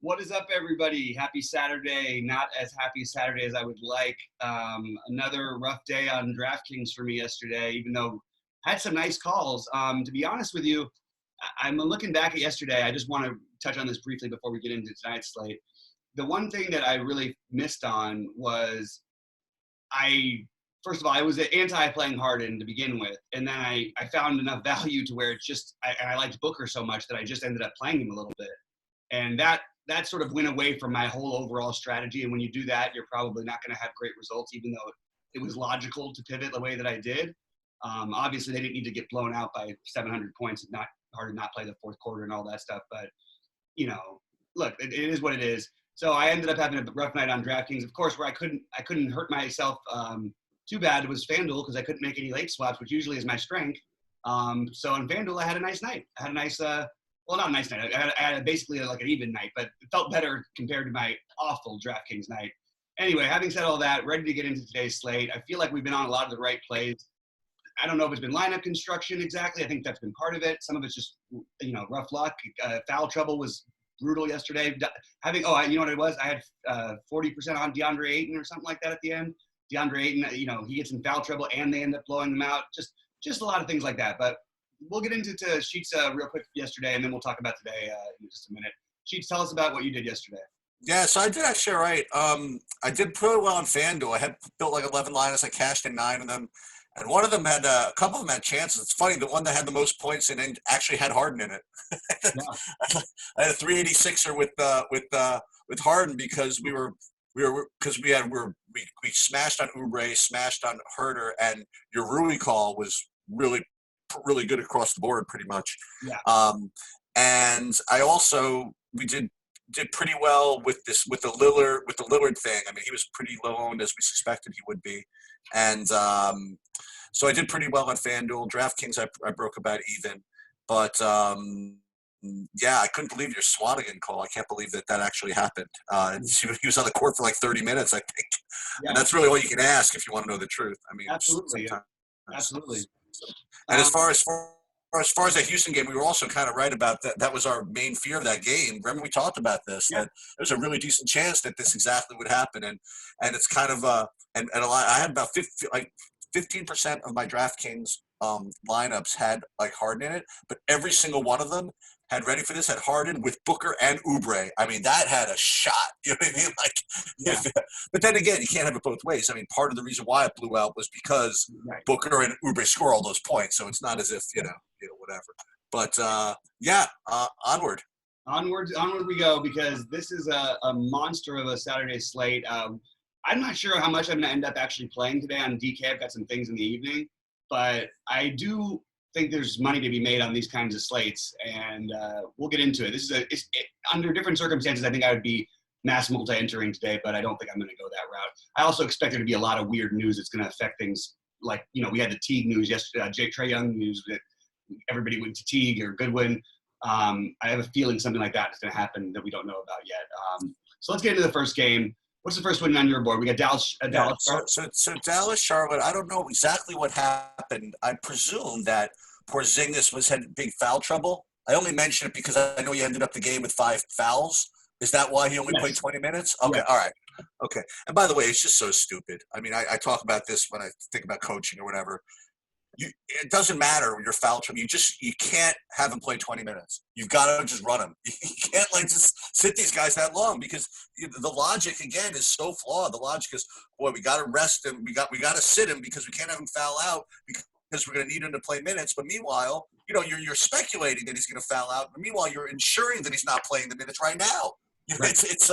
What is up, everybody? Happy Saturday. Not as happy Saturday as I would like. Another rough day on Draftkings for me yesterday, even though I had some nice calls. To be honest with you, I'm looking back at yesterday. I just want to touch on this briefly before we get into tonight's slate. The one thing that I really missed on was first of all, I was anti-playing Harden to begin with. And then I found enough value to where I liked Booker so much that I just ended up playing him a little bit. And that sort of went away from my whole overall strategy. And when you do that, you're probably not going to have great results, even though it was logical to pivot the way that I did. Obviously, they didn't need to get blown out by 700 points and not play the fourth quarter and all that stuff. But, look, it is what it is. So I ended up having a rough night on DraftKings. Of course, where I couldn't hurt myself too bad was FanDuel, because I couldn't make any late swaps, which usually is my strength. So on FanDuel, I had a nice night. I had a nice well, not a nice night. I had basically like an even night, but it felt better compared to my awful DraftKings night. Anyway, having said all that, ready to get into today's slate. I feel like we've been on a lot of the right plays. I don't know if it's been lineup construction exactly. I think that's been part of it. Some of it's just, rough luck. Foul trouble was brutal yesterday. You know what it was? I had 40% on DeAndre Ayton or something like that at the end. DeAndre Ayton, he gets in foul trouble and they end up blowing them out. Just a lot of things like that. But we'll get into Sheets real quick yesterday, and then we'll talk about today in just a minute. Sheets, tell us about what you did yesterday. Yeah, so I did actually all right. I did pretty well on FanDuel. I had built like 11 lineups. I cashed in 9 of them. And one of them had a couple of them had chances. It's funny, the one that had the most points in it actually had Harden in it. Yeah. I had a 386er with Harden because we smashed on Oubre, smashed on Herter, and your Rui call was really good across the board, pretty much. Yeah. And I also we did pretty well with the Lillard thing. I mean, he was pretty low owned as we suspected he would be, and so I did pretty well on FanDuel. DraftKings I broke about even, but yeah, I couldn't believe your Swanigan call. I can't believe that actually happened. He was on the court for like 30 minutes, I think. Yeah. And that's really all you can ask if you want to know the truth. I mean, absolutely, yeah. Absolutely. And as far as that Houston game, we were also kind of right about that. That was our main fear of that game. Remember, we talked about this. Yeah. That there's a really decent chance that this exactly would happen, and it's kind of and a lot. I had about 15% of my DraftKings lineups had like Harden in it, but every single one of them had ready for this had Harden with Booker and Oubre. I mean, that had a shot. You know what I mean? Like, yeah. But then again, you can't have it both ways. I mean, part of the reason why it blew out was because Booker and Oubre score all those points. So it's not as if whatever. But onward. Onward we go, because this is a monster of a Saturday slate. I'm not sure how much I'm going to end up actually playing today on DK. I've got some things in the evening, but I do think there's money to be made on these kinds of slates, and we'll get into it. Under different circumstances, I think I would be mass multi-entering today, but I don't think I'm going to go that route. I also expect there to be a lot of weird news that's going to affect things. Like, we had the Teague news yesterday, Trae Young news that everybody went to Teague or Goodwin. I have a feeling something like that is going to happen that we don't know about yet. So let's get into the first game. What's the first one on your board? We got Dallas. So Dallas, Charlotte. I don't know exactly what happened. I presume that Porzingis had big foul trouble. I only mention it because I know he ended up the game with 5 fouls. Is that why he only played 20 minutes? Okay, all right. Okay. And by the way, it's just so stupid. I mean, I talk about this when I think about coaching or whatever. It doesn't matter your foul trouble. You can't have him play 20 minutes. You've got to just run him. You can't just sit these guys that long, because the logic again is so flawed. The logic is, boy, we got to rest him. We got to sit him because we can't have him foul out because we're going to need him to play minutes. But meanwhile, you're speculating that he's going to foul out. But meanwhile, you're ensuring that he's not playing the minutes right now. Right. It's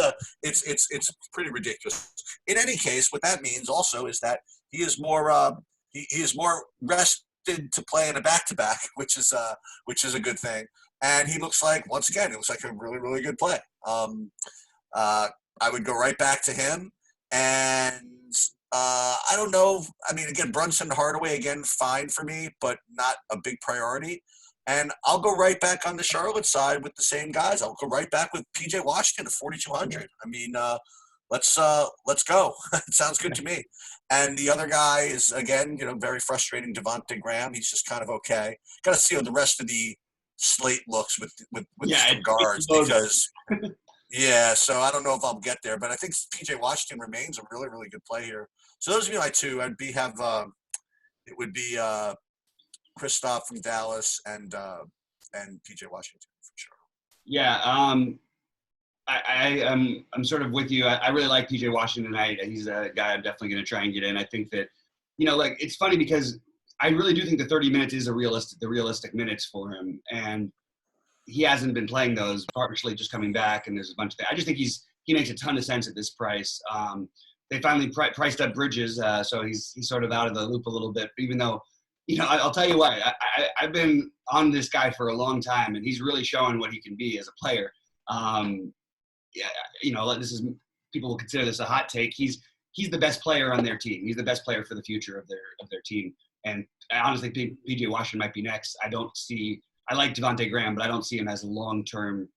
pretty ridiculous. In any case, what that means also is that he is more. He is more rested to play in a back-to-back, which is a good thing. And he looks like, once again, it looks like a really, really good play. I would go right back to him. And I don't know. I mean, again, Brunson Hardaway, again, fine for me, but not a big priority. And I'll go right back on the Charlotte side with the same guys. I'll go right back with P.J. Washington at 4,200. I mean, let's go. It sounds good to me. And the other guy is, again, very frustrating, Devontae Graham. He's just kind of okay. Got to see how the rest of the slate looks with guards, because Yeah, so I don't know if I'll get there, but I think PJ Washington remains a really, really good play here. So those would be my two. It would be Kristoff from Dallas and PJ Washington for sure. Yeah, I'm sort of with you. I really like PJ Washington. He's a guy I'm definitely going to try and get in. I think that, like it's funny because I really do think the 30 minutes is the realistic minutes for him, and he hasn't been playing those, partially just coming back, and there's a bunch of things. I just think he makes a ton of sense at this price. They finally priced up Bridges, so he's sort of out of the loop a little bit. Even though, I'll tell you what, I've been on this guy for a long time, and he's really showing what he can be as a player. Yeah, this is, people will consider this a hot take. He's the best player on their team. He's the best player for the future of their team. And I honestly think PJ Washington might be next. I like Devontae Graham, but I don't see him as a long-term,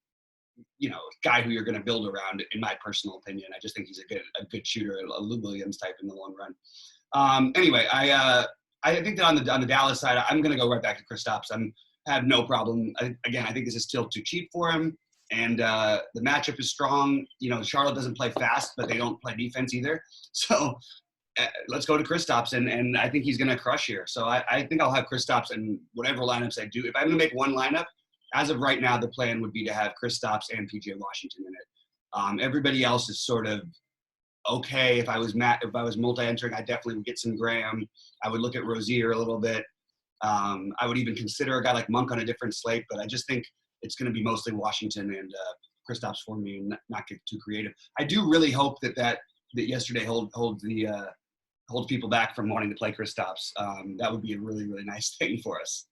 guy who you're going to build around, in my personal opinion. I just think he's a good shooter, a Lou Williams type in the long run. Anyway, I think that on the Dallas side, I'm going to go right back to Kristaps. I have no problem. I think this is still too cheap for him. And the matchup is strong. Charlotte doesn't play fast, but they don't play defense either. So let's go to Kristaps, and I think he's going to crush here. So I think I'll have Kristaps in whatever lineups I do. If I'm going to make one lineup, as of right now, the plan would be to have Kristaps and PJ Washington in it. Everybody else is sort of okay. If I was multi-entering, I definitely would get some Graham. I would look at Rozier a little bit. I would even consider a guy like Monk on a different slate, but I just think it's going to be mostly Washington and Kristaps for me, and not get too creative. I do really hope that yesterday holds people back from wanting to play Kristaps. That would be a really, really nice thing for us.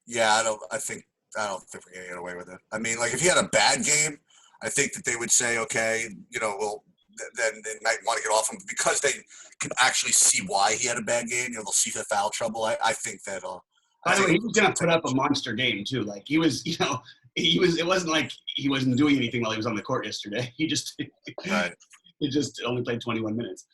Yeah, I don't think we're gonna get away with it. I mean, like if he had a bad game, I think that they would say, okay, then they might want to get off him because they can actually see why he had a bad game. They'll see the foul trouble. I think that. By the way, he was going to put up a monster game too. Like he was, it wasn't like he wasn't doing anything while he was on the court yesterday. He just only played 21 minutes.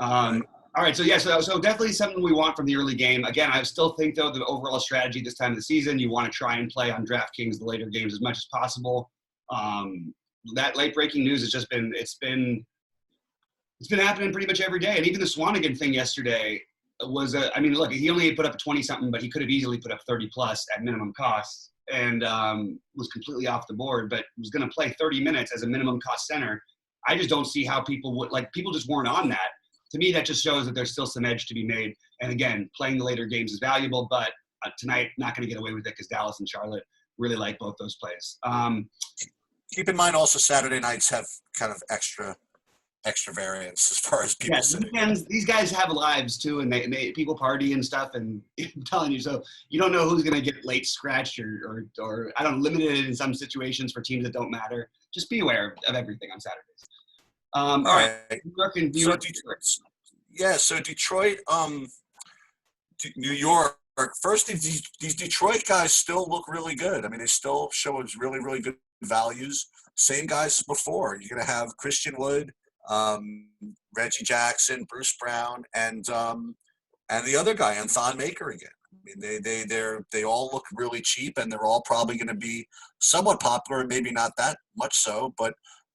Right. All right, so definitely something we want from the early game. Again, I still think though the overall strategy this time of the season, you want to try and play on Draftkings the later games as much as possible. That late breaking news has been happening pretty much every day, and even the Swanigan thing yesterday was look, he only put up 20-something, but he could have easily put up 30-plus at minimum cost, and was completely off the board, but was going to play 30 minutes as a minimum cost center. I just don't see how people just weren't on that. To me, that just shows that there's still some edge to be made. And again, playing the later games is valuable, but tonight, not going to get away with it because Dallas and Charlotte really like both those plays. Keep in mind also Saturday nights have kind of extra variance as far as people sitting. These guys have lives too, and they people party and stuff, and I'm telling you, so you don't know who's going to get late scratched or I don't know, limited in some situations for teams that don't matter. Just be aware of everything on Saturdays. All right. So Detroit, New York. First, these Detroit guys still look really good. I mean, they still show really, really good values. Same guys as before. You're going to have Christian Wood, Reggie Jackson, Bruce Brown, and the other guy, Anthon Maker again. I mean, they all look really cheap, and they're all probably going to be somewhat popular, maybe not that much so, but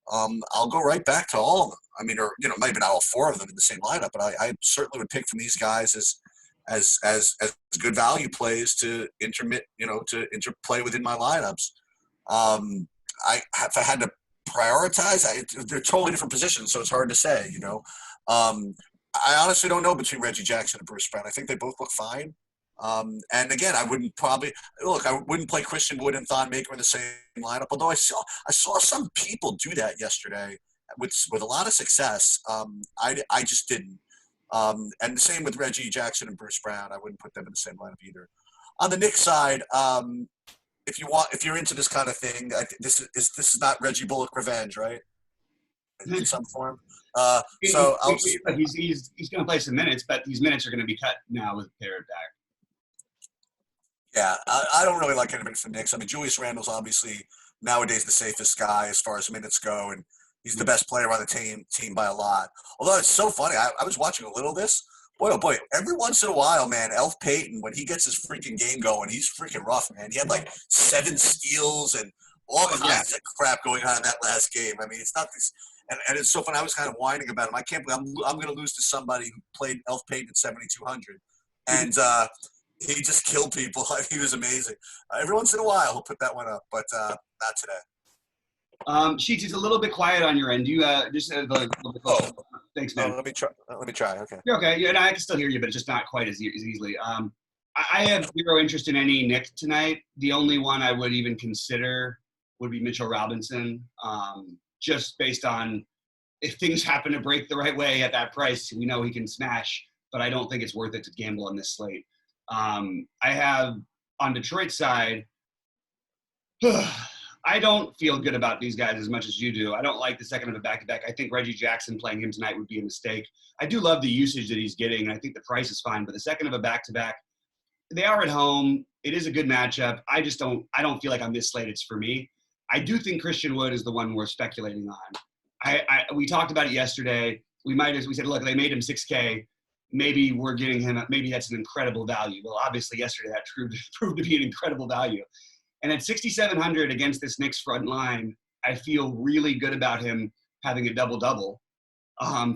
I'll go right back to all of them. I mean, or maybe not all four of them in the same lineup, but I certainly would pick from these guys as good value plays to interplay within my lineups. If I had to prioritize, they're totally different positions, so it's hard to say. I honestly don't know between Reggie Jackson and Bruce Brown. I think they both look fine. And again, I wouldn't play Christian Wood and Thon Maker in the same lineup. Although I saw some people do that yesterday with a lot of success. I just didn't. And the same with Reggie Jackson and Bruce Brown. I wouldn't put them in the same lineup either. On the Knicks side, if you're into this kind of thing, this is not Reggie Bullock revenge, right? In some form. He's going to play some minutes, but these minutes are going to be cut now with Parrott back. Yeah, I don't really like anybody from the Knicks. I mean, Julius Randle's obviously nowadays the safest guy as far as minutes go, and he's the best player on the team by a lot. Although it's so funny, I was watching a little of this. Boy, oh boy, every once in a while, man, Elf Payton, when he gets his freaking game going, he's freaking rough, man. He had like 7 steals and all Oh, yeah. kinds of crap going on in that last game. I mean, it's not this, and it's so funny. I was kind of whining about him. I can't believe I'm going to lose to somebody who played Elf Payton at 7,200, and he just killed people. He was amazing. Every once in a while, he'll put that one up, but not today. Sheets, it's a little bit quiet on your end. You just a little bit closer. Thanks, man. Let me try. Okay. You're okay. Yeah, and I can still hear you, but it's just not quite as easily. I have zero interest in any Nick tonight. The only one I would even consider would be Mitchell Robinson, just based on if things happen to break the right way at that price, we know he can smash, but I don't think it's worth it to gamble on this slate. I have on Detroit's side, I don't feel good about these guys as much as you do. I don't like the second of a back-to-back. I think Reggie Jackson playing him tonight would be a mistake. I do love the usage that he's getting, and I think the price is fine, but the second of a back-to-back, they are at home. It is a good matchup. I don't feel like on this slate it's for me. I do think Christian Wood is the one we're speculating on. We talked about it yesterday. We said, look, they made him 6K. Maybe we're getting him. Maybe that's an incredible value. Well, obviously yesterday that proved to be an incredible value. And at 6,700 against this Knicks front line, I feel really good about him having a double-double.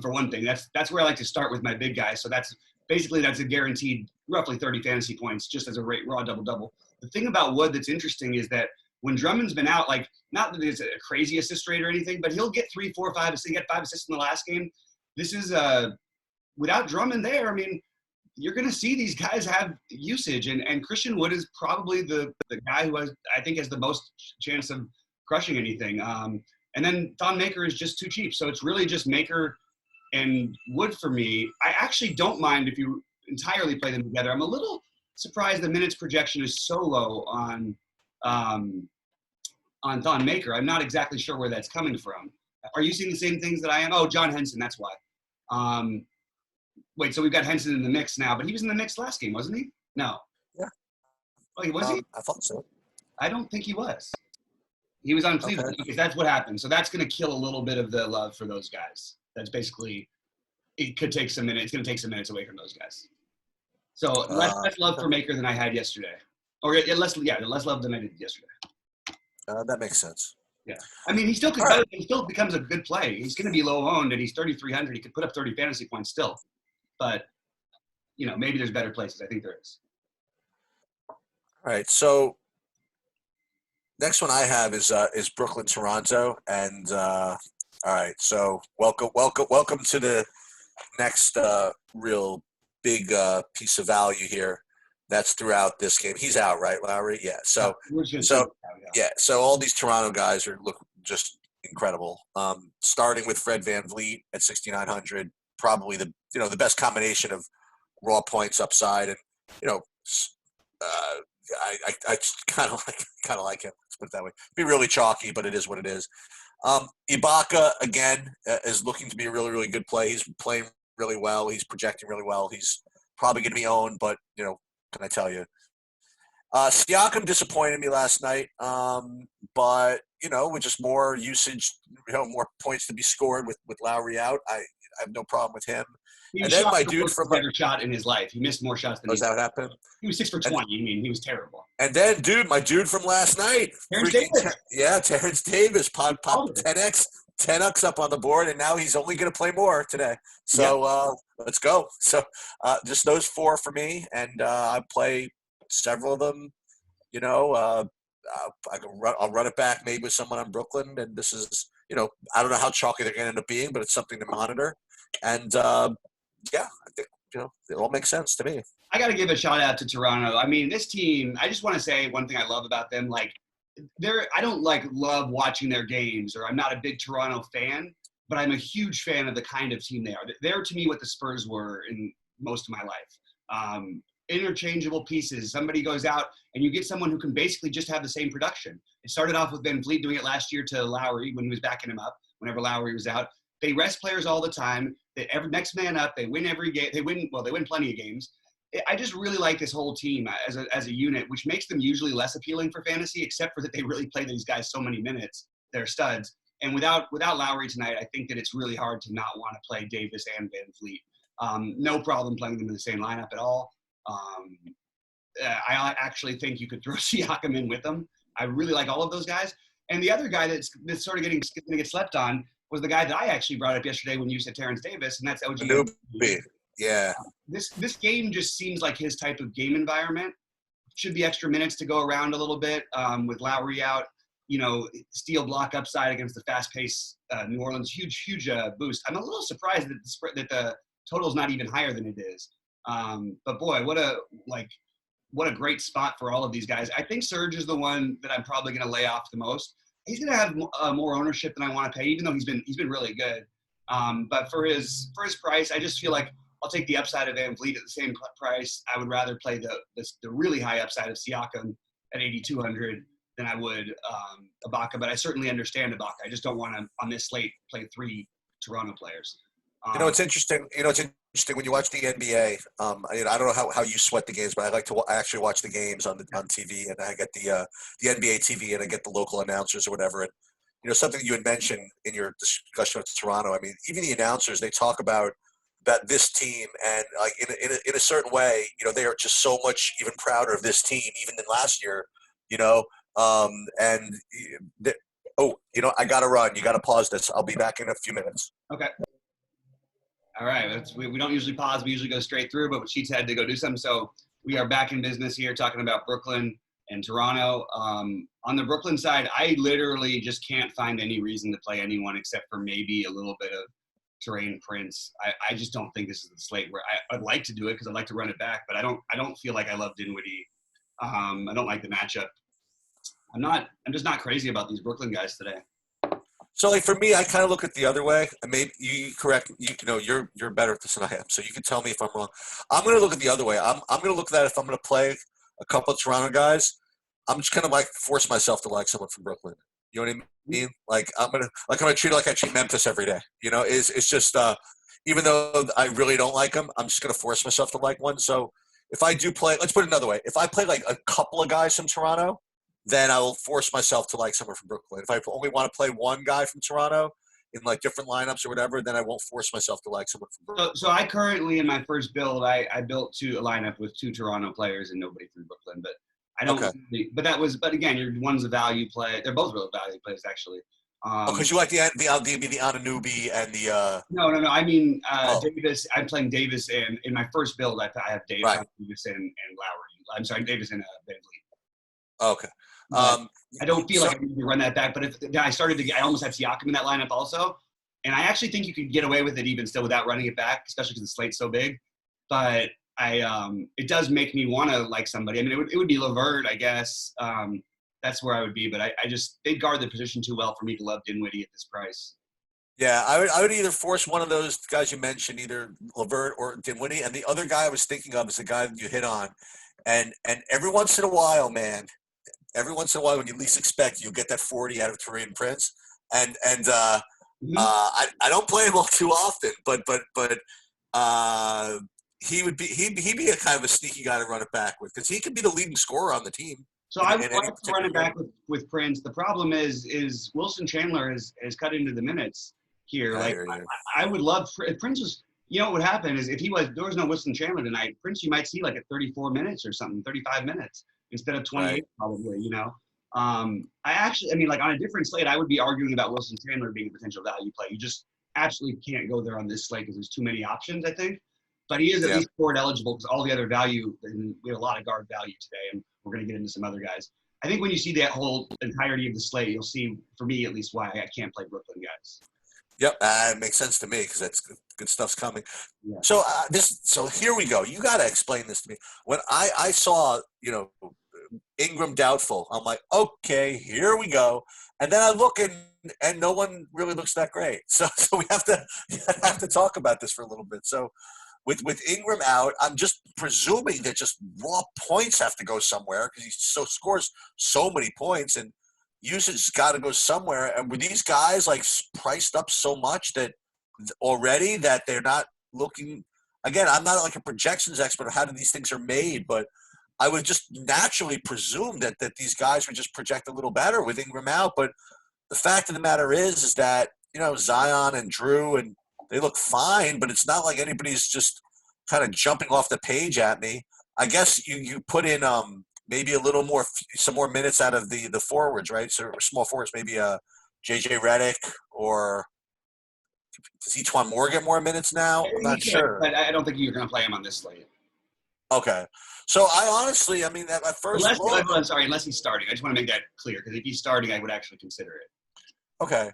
For one thing, that's where I like to start with my big guys. So that's a guaranteed roughly 30 fantasy points just as a raw double-double. The thing about Wood that's interesting is that when Drummond's been out, like not that he's a crazy assist rate or anything, but he'll get 3, 4, 5. So he got 5 assists in the last game. This is without Drummond there. I mean, you're going to see these guys have usage, and Christian Wood is probably the guy who I think has the most chance of crushing anything. And then Thon Maker is just too cheap. So it's really just Maker and Wood for me. I actually don't mind if you entirely play them together. I'm a little surprised the minutes projection is so low on Thon Maker. I'm not exactly sure where that's coming from. Are you seeing the same things that I am? Oh, John Henson, that's why. Wait, so we've got Henson in the mix now, but he was in the mix last game, wasn't he? No. Yeah. Oh, was he? I thought so. I don't think he was. He was on Cleveland because that's what happened. So that's going to kill a little bit of the love for those guys. That's basically, it could take some minutes. It's going to take some minutes away from those guys. So less love for Maker than I had yesterday. Or less love than I did yesterday. That makes sense. Yeah. I mean, he still becomes a good play. He's going to be low owned, and he's 3,300. He could put up 30 fantasy points still. But, maybe there's better places. I think there is. All right. So next one I have is Brooklyn, Toronto. And all right. So welcome to the next real big piece of value here. That's throughout this game. He's out, right, Lowry? Yeah. So all these Toronto guys look just incredible. Starting with Fred VanVleet at 6,900, probably the best combination of raw points upside, and I kind of like him. Let's put it that way. Be really chalky, but it is what it is. Ibaka again is looking to be a really, really good play. He's playing really well. He's projecting really well. He's probably going to be owned, but can I tell you? Siakam disappointed me last night, but with just more usage, more points to be scored with Lowry out, I have no problem with him. He and then my dude from better shot in his life. He missed more shots than that what happened? He was 6 for 20. He was terrible. And then, my dude from last night, Terrence Davis popped 10x up on the board, and now he's only going to play more today. So let's go. So just those 4 for me, and I play several of them. I'll run it back maybe with someone on Brooklyn, and this is I don't know how chalky they're going to end up being, but it's something to monitor. And I think it all makes sense to me. I got to give a shout out to Toronto. I mean, this team. I just want to say one thing I love about them. Like, I don't love watching their games, or I'm not a big Toronto fan, but I'm a huge fan of the kind of team they are. They're to me what the Spurs were in most of my life. Interchangeable pieces. Somebody goes out and you get someone who can basically just have the same production. It started off with VanVleet doing it last year to Lowry when he was backing him up whenever Lowry was out. They rest players all the time. Next man up. They win every game. They win plenty of games. I just really like this whole team as a unit, which makes them usually less appealing for fantasy, except for that they really play these guys so many minutes. They're studs. And without Lowry tonight, I think that it's really hard to not want to play Davis and VanVleet. No problem playing them in the same lineup at all. I actually think you could throw Siakam in with them. I really like all of those guys. And the other guy that's sort of going to get slept on was the guy that I actually brought up yesterday when you said Terrence Davis, and that's OG. Yeah. This game just seems like his type of game environment. Should be extra minutes to go around a little bit with Lowry out. Steal block upside against the fast-paced New Orleans. Huge boost. I'm a little surprised that the total is not even higher than it is. But boy, what a great spot for all of these guys. I think Serge is the one that I'm probably going to lay off the most. He's going to have more ownership than I want to pay, even though he's been really good. But for his price, I just feel like I'll take the upside of Van Vliet at the same price. I would rather play the really high upside of Siakam at 8,200 than I would Ibaka. But I certainly understand Ibaka. I just don't want to, on this slate, play 3 Toronto players. It's interesting. It's interesting when you watch the NBA. I don't know how you sweat the games, but I like to actually watch the games on TV, and I get the NBA TV, and I get the local announcers or whatever. And something you had mentioned in your discussion with Toronto. I mean, even the announcers, they talk about this team, and like in a certain way, they are just so much even prouder of this team even than last year. I got to run. You got to pause this. I'll be back in a few minutes. Okay. All right. We don't usually pause. We usually go straight through, but Sheets had to go do something. So we are back in business here talking about Brooklyn and Toronto. On the Brooklyn side, I literally just can't find any reason to play anyone except for maybe a little bit of Taurean Prince. I just don't think this is the slate where I'd like to do it because I'd like to run it back, but I don't feel like I love Dinwiddie. I don't like the matchup. I'm just not crazy about these Brooklyn guys today. So, like, for me, I kind of look at the other way. And maybe you correct. You're better at this than I am. So you can tell me if I'm wrong. I'm going to look at the other way. I'm going to look at that if I'm going to play a couple of Toronto guys. I'm just kind of like force myself to like someone from Brooklyn. You know what I mean? Like I'm gonna treat it like I treat Memphis every day. It's just even though I really don't like them, I'm just gonna force myself to like one. So if I do play, let's put it another way. If I play like a couple of guys from Toronto, then I will force myself to like someone from Brooklyn. If I only want to play one guy from Toronto in like different lineups or whatever, then I won't force myself to like someone from Brooklyn. So I currently, in my first build, I built a lineup with 2 Toronto players and nobody from Brooklyn. But I don't. Okay. But again, one's a value play. They're both real value plays actually. Because you like the Anunoby and the. No. I mean Davis. I'm playing Davis, and in my first build, I have Davis, right. Davis and Lowry. I'm sorry, Davis and Van Vliet. Okay. I don't feel like I need to run that back, but if I almost had Siakam in that lineup also, and I actually think you could get away with it even still without running it back, especially because the slate's so big. But it does make me want to like somebody. I mean, it would be LeVert, I guess. That's where I would be, but they'd guard the position too well for me to love Dinwiddie at this price. Yeah, I would either force one of those guys you mentioned, either LeVert or Dinwiddie, and the other guy I was thinking of is the guy that you hit on, and every once in a while, man. Every once in a while, when you least expect, you'll get that 40 out of Taurean Prince, and I don't play him all too often, but he'd be a kind of a sneaky guy to run it back with because he could be the leading scorer on the team. So I would like to run it back with Prince. The problem is Wilson Chandler has cut into the minutes here. I would love if Prince was. What would happen is if there was no Wilson Chandler tonight, Prince you might see like at 34 minutes or something, 35 minutes. Instead of 28, right. Probably, on a different slate, I would be arguing about Wilson Chandler being a potential value play. You just absolutely can't go there on this slate because there's too many options, I think. But he is at least forward eligible because all the other value, and we have a lot of guard value today, and we're going to get into some other guys. I think when you see that whole entirety of the slate, you'll see, for me at least, why I can't play Brooklyn guys. Yep, it makes sense to me because that's good stuff's coming. Yeah. So here we go. You got to explain this to me. When I saw, Ingram doubtful, I'm like, okay, here we go. And then I look and no one really looks that great. So we have to talk about this for a little bit. So with Ingram out, I'm just presuming that just raw points have to go somewhere because he scores so many points and usage has got to go somewhere. And were these guys like priced up so much that already that they're not looking? Again, I'm not like a projections expert of how these things are made, but I would just naturally presume that these guys would just project a little better with Ingram out. But the fact of the matter is that, Zion and Drew, and they look fine, but it's not like anybody's just kind of jumping off the page at me. I guess you put in maybe a little more, some more minutes out of the forwards, right? So small forwards, maybe JJ Redick, or does each one more get more minutes now? I'm He not could, sure. but I don't think you're going to play him on this slate. Okay. So I honestly, I mean, at my first look. I'm sorry, unless he's starting. I just want to make that clear, because if he's starting, I would actually consider it. Okay.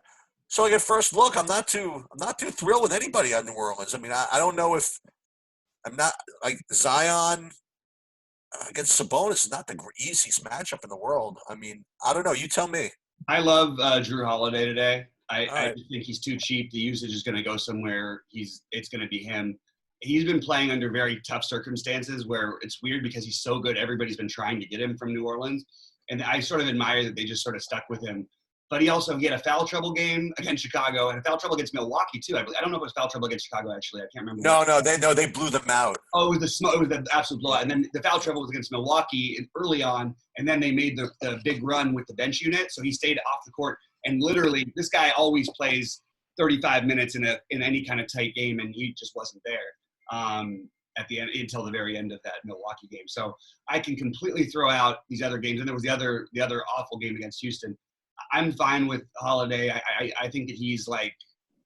So like at first look, I'm not too thrilled with anybody on New Orleans. I mean, I don't know if I'm not like Zion against Sabonis is not the easiest matchup in the world. I mean, I don't know. You tell me. I love Drew Holiday today. I Right. just think he's too cheap. The usage is going to go somewhere. It's going to be him. He's been playing under very tough circumstances where it's weird because he's so good. Everybody's been trying to get him from New Orleans, and I sort of admire that they just sort of stuck with him. But he had a foul trouble game against Chicago and a foul trouble against Milwaukee too. I don't know if it was foul trouble against Chicago actually. I can't remember. No, they blew them out. Oh, it was the absolute blowout. And then the foul trouble was against Milwaukee early on, and then they made the big run with the bench unit, so he stayed off the court. And literally, this guy always plays 35 minutes in any kind of tight game, and he just wasn't there at the end until the very end of that Milwaukee game. So I can completely throw out these other games, and there was the other awful game against Houston. I'm fine with Holiday. I think that he's like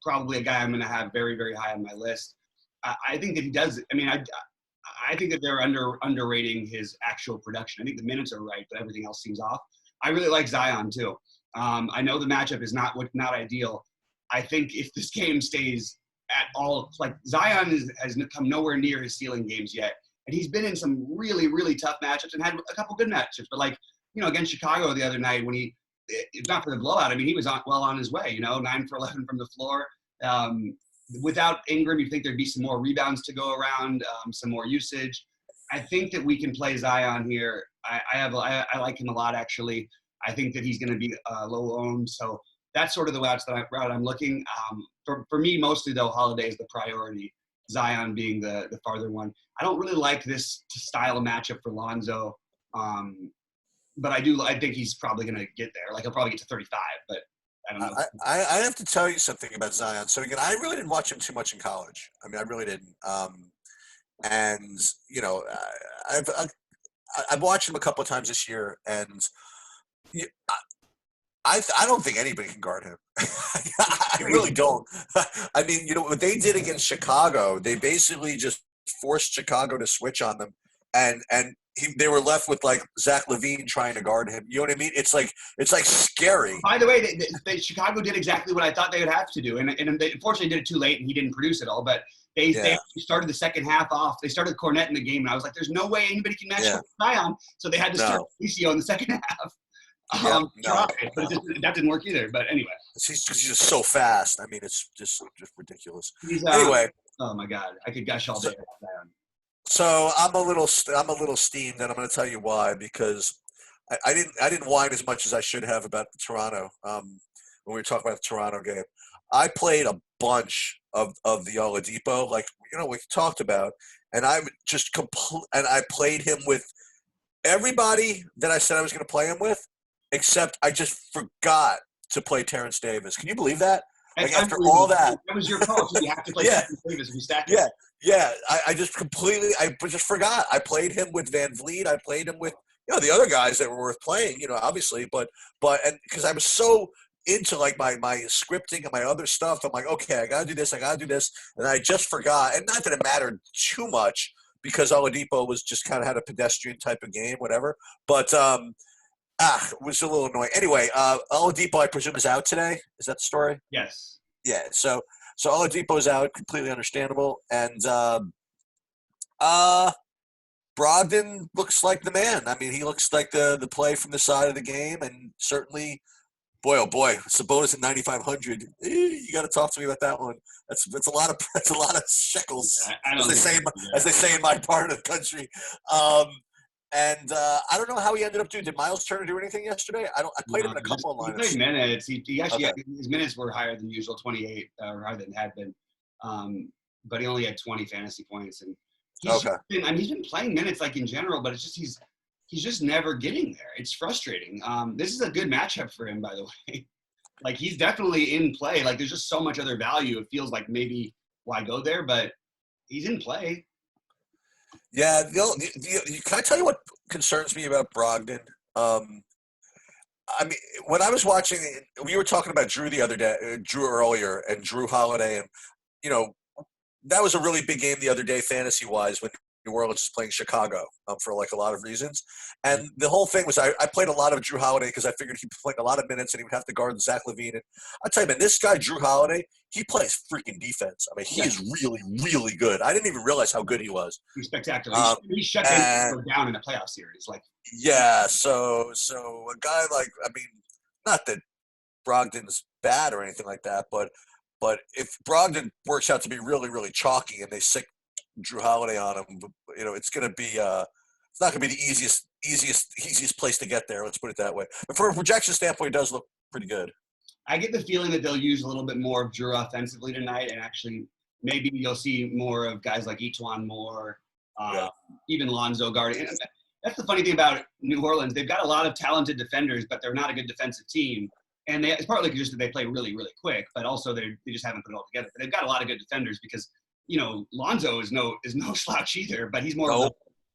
probably a guy I'm going to have very, very high on my list. I think that he does. I mean, I think that they're underrating his actual production. I think the minutes are right, but everything else seems off. I really like Zion too. I know the matchup is not ideal. I think if this game stays at all, like Zion has come nowhere near his ceiling games yet, and he's been in some really, really tough matchups and had a couple good matchups. But like against Chicago the other night when it's not for the blowout. I mean, he was on his way. 9 for 11 from the floor. Without Ingram, you think there'd be some more rebounds to go around, some more usage. I think that we can play Zion here. I like him a lot, actually. I think that he's going to be low owned. So that's sort of the route I'm looking. For me, mostly, though, Holiday is the priority, Zion being the farther one. I don't really like this style of matchup for Lonzo, but I think he's probably going to get there. Like, he'll probably get to 35, but I don't know. I have to tell you something about Zion. So again, I really didn't watch him too much in college. I mean, I really didn't. And I've watched him a couple of times this year, and I don't think anybody can guard him. I really don't. I mean, what they did against Chicago, they basically just forced Chicago to switch on them, and they were left with like Zach LaVine trying to guard him. You know what I mean? It's like scary. By the way, Chicago did exactly what I thought they would have to do, and they unfortunately did it too late, and he didn't produce it all. But they started the second half off. They started Cornette in the game, and I was like, "There's no way anybody can match Zion." So they had to start Felicio in the second half. But that didn't work either. But anyway, he's just so fast. I mean, it's just ridiculous. Anyway, oh my God, I could gush all day about that. So I'm a little steamed, and I'm going to tell you why. Because I didn't whine as much as I should have about Toronto when we were talking about the Toronto game. I played a bunch of the Oladipo, like we talked about, and I just and I played him with everybody that I said I was going to play him with, except I just forgot to play Terrence Davis. Can you believe that? Like after all that, was your call. So you have to play Terrence Davis if you stack it. Yeah. I just forgot. I played him with Van Vliet. I played him with the other guys that were worth playing. Obviously, but and because I was so into like my scripting and my other stuff, I'm like, okay, I gotta do this, and I just forgot. And not that it mattered too much because Oladipo was just kind of had a pedestrian type of game, whatever. But it was a little annoying. Anyway, Oladipo, I presume, is out today. Is that the story? Yes. Yeah. So Oladipo's out, completely understandable, and Brogdon looks like the man. I mean, he looks like the play from the side of the game, and certainly, boy, oh boy, Sabonis at 9,500. You got to talk to me about that one. That's a lot of shekels, as they say in my part of the country. And I don't know how he ended up doing. Did Miles Turner do anything yesterday? I played him in a couple of lineups. He played minutes. He actually his minutes were higher than usual, 28 or higher than had been. But he only had 20 fantasy points, and he's been playing minutes like in general, but it's just he's just never getting there. It's frustrating. This is a good matchup for him, by the way. Like he's definitely in play. Like there's just so much other value. It feels like maybe why go there, but he's in play. Yeah, can I tell you what concerns me about Brogdon. I mean, when I was watching, we were talking about Drew the other day, Drew earlier, and Drew Holiday, and you know, that was a really big game the other day, fantasy wise, when New Orleans is playing Chicago for like a lot of reasons. And the whole thing was I played a lot of Drew Holiday because I figured he'd be playing a lot of minutes and he would have to guard Zach LaVine. And I'll tell you, man, this guy, Drew Holiday, he plays freaking defense. I mean, he is really, really good. I didn't even realize how good he was. He's spectacular. He shut and, down in the playoff series. Like, yeah, so a guy like, I mean, not that Brogdon's bad or anything like that, but if Brogdon works out to be really, really chalky and they sick Drew Holiday on him, you know, it's going to be it's not going to be the easiest place to get there. Let's put it that way. But from a projection standpoint, it does look pretty good. I get the feeling that they'll use a little bit more of Drew offensively tonight, and actually maybe you'll see more of guys like Etuan Moore, even Lonzo guarding. And that's the funny thing about New Orleans. They've got a lot of talented defenders, but they're not a good defensive team. And it's partly just that they play really, really quick, but also they just haven't put it all together. But they've got a lot of good defenders because, you know, Lonzo is no slouch either, but he's more of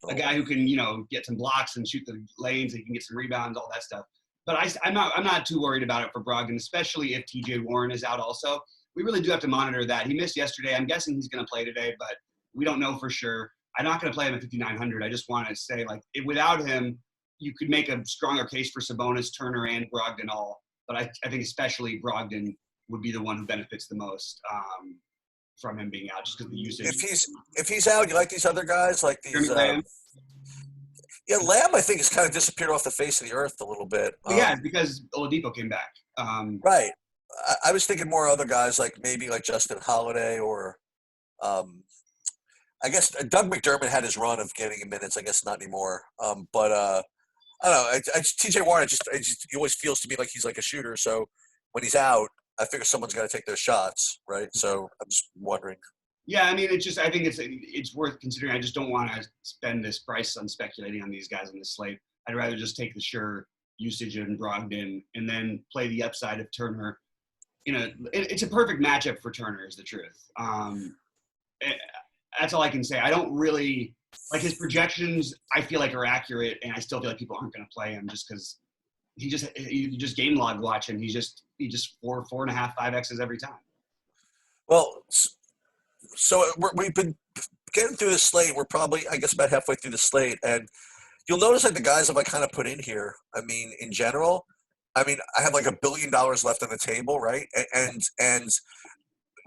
a guy who can, you know, get some blocks and shoot the lanes. And he can get some rebounds, all that stuff. But I'm not too worried about it for Brogdon, especially if TJ Warren is out also. We really do have to monitor that. He missed yesterday. I'm guessing he's going to play today, but we don't know for sure. I'm not going to play him at 5,900. I just want to say, like, without him, you could make a stronger case for Sabonis, Turner, and Brogdon all. But I think especially Brogdon would be the one who benefits the most from him being out, just because of the usage. If he's out, you like these other guys, like these. Lamb, I think has kind of disappeared off the face of the earth a little bit. Yeah, because Oladipo came back. Right. I was thinking more other guys, like maybe like Justin Holiday or, I guess Doug McDermott had his run of getting him minutes. I guess not anymore. But I don't know. TJ Warren, he always feels to me like he's like a shooter. So when he's out, I figure someone's got to take those shots, right? So I'm just wondering. Yeah, I mean, I think it's worth considering. I just don't want to spend this price on speculating on these guys on this slate. I'd rather just take the sure usage of Brogdon and then play the upside of Turner. You know, it's a perfect matchup for Turner, is the truth. That's all I can say. I don't really like his projections. I feel like are accurate, and I still feel like people aren't going to play him just because you just game log watch him. He just 4.5, 5X's every time. Well, so we've been getting through the slate. We're probably, I guess, about halfway through the slate, and you'll notice like the guys that I kind of put in here. I mean, in general, I have like $1 billion left on the table, right? And